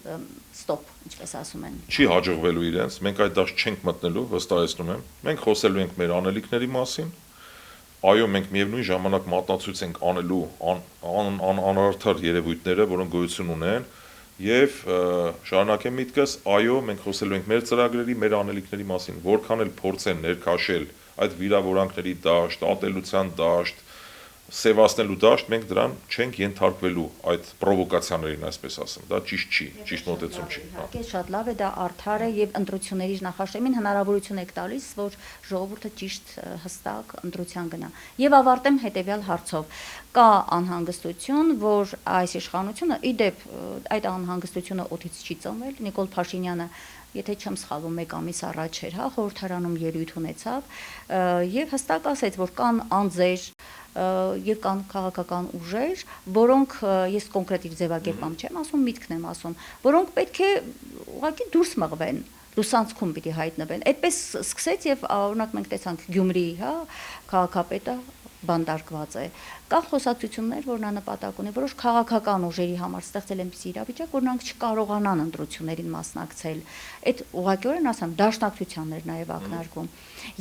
ստոպ, ինչպես ասում են։ Չի հաջողվելու իրենց, մենք այդ դաշտ չենք մտնելու, վստահեցնում եմ։ Մենք խոսելու ենք մեր անելիքների մասին։ Այո, մենք միևնույն ժամանակ մատնացույց ենք անելու անարդար երևույթները, որոնք գոյություն ունեն, եւ շարունակեմ միտքս, այո, մենք խոսելու ենք մեր ծրագրերի, մեր անելիքների մասին, որքան էլ փորձեն ներքաշել այդ վիրավորանքների դաշտ, ատելության դաշտ, սևացնելու դաշտ, մենք դրան չենք ենթարկվելու այդ պրովոկացիաներին, այսպես ասեմ, դա ճիշտ չի, ճիշտ մոտեցում չի։ Իհարկե շատ լավ է, դա արդար է եւ ընտրությունների նախաշեմին հնարավորություն եք տալիս, որ ժողովուրդը ճիշտ հստակ ընտրության գնա։ Եվ ավարտեմ հետեւյալ հարցով. կա անհանգստություն, որ այս իշխանությունը, իդեպ այդ անհանգստությունը օդից չի ծնվել, Նիկոլ Փաշինյանը եթե չեմ սխալվում 1 ամիս առաջ էր, հա, խորհրդարանում ելույթ ունեցավ եւ հստակ ասեց, որ կան անձեր եւ կան քաղաքական ուժեր, որոնք ես կոնկրետ իր ձևակերպամ չեմ ասում, միտքն եմ ասում, որոնք պետք է ուղղակի դուրս մղվեն լուսանցքում պիտի հայտնվեն։ Այդպես սկսեց եւ օրինակ մենք տեսանք Գյումրիի, հա, քաղաքապետը բանդարկված է։ Կա խոսակցություններ, որ նա նպատակ ունի, որոշ քաղաքական ուժերի համար ստեղծել այնպիսի իրավիճակ, որ նրանք չկարողանան ընտրություններին մասնակցել։ Այդ ուղղակիորեն ասեմ, դաշնակցությաններ նաև ակնարկում։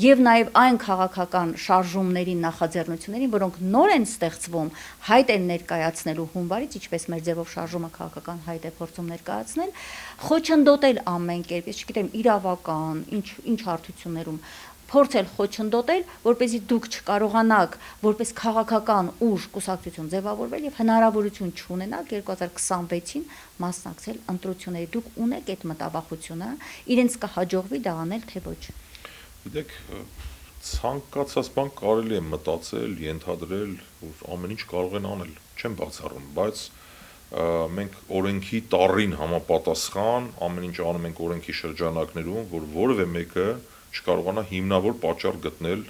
Եվ նաև այն քաղաքական շարժումներին, նախաձեռնություններին, որոնք նոր են ստեղծվում, հայտ են ներկայացնելու հունվարից, ինչպես մեր ձևով շարժումը քաղաքական հայտ է փորձում ներկայացնել, խոչընդոտել ամեն կերպ, ես չգիտեմ, իրավական, ինչ հարթություններում փորձել խոչընդոտել, որպեսզի դուք չկարողանաք որպես քաղաքական ուժ կուսակցություն ձևավորվել եւ հնարավորություն չունենաք 2026-ին մասնակցել ընտրությունների։ Դուք ունեք այդ մտավախությունը, իրենց կհաջողվի դա անել, թե ոչ։ Գիտեք, ցանկացած բան կարելի է մտածել, ենթադրել, որ ամեն ինչ կարող են անել, չեմ բացառում, բայց մենք օրենքի տառին համապատասխան ամեն ինչ անում ենք օրենքի շրջանակներում, որ որևէ մեկը չկարողանա հիմնավոր պատճառ գտնել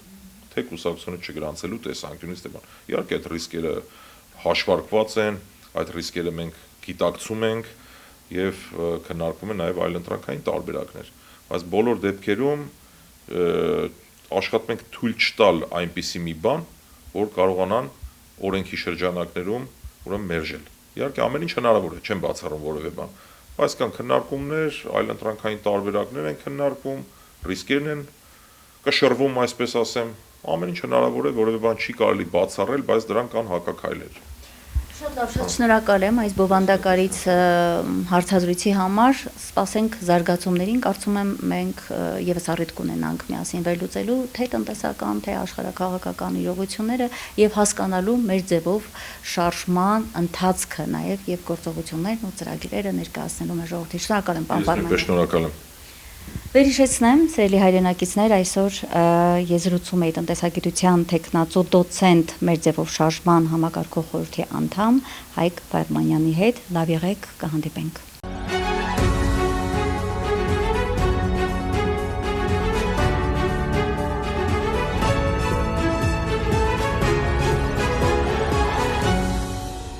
թե կուսակցությունը չգրանցելու տեսանկյունից թե բան։ Իհարկե այդ ռիսկերը հաշվարկված են, այդ ռիսկերը մենք գիտակցում ենք եւ քննարկում են նաեւ այլընտրանքային տարբերակներ, բայց բոլոր դեպքերում աշխատում ենք թույլ չտալ այնպիսի մի բան, որ կարողանան օրենքի շրջանակներում ուրեմն մերժել։ Իհարկե ամեն ինչ հնարավոր է, չեմ բացառում որևէ բան, բայց կան քննարկումներ, այլընտրանքային տարբերակներ են քննարկվում, ռիսկերն են կշռվում, այսպես ասեմ, ամեն ինչ հնարավոր է, որևէ բան չի կարելի բացառել, բայց դրան կան հակաքայլեր։ Շատ լավ, շատ շնորհակալ եմ այս բովանդակարից հարցազրույցի համար, սպասենք զարգացումներին, կարծում եմ մենք եւս առիթ կունենանք միասին վերլուծելու թե տնտեսական, թե աշխարհակաղակական իրողությունները եւ հասկանալու մեր ձևով շարժման ընթացքը նաեւ եւ գործողություններն ու ծրագրերը ներկայացնելու մեր ժողովրդին։ Շնորհակալ եմ, պարոն Պարմանյան։ Շնորհակալ եմ։ Վերհիշեցնեմ, սիրելի հայրենակիցներ, այսօր ես զրուցում էի տնտեսագիտության թեկնածու դոցենտ մեր ձևով շարժման համակարգող խորհրդի անդամ Հայկ Պարմանյանի հետ։ Լավ եղեք, կհանդիպենք։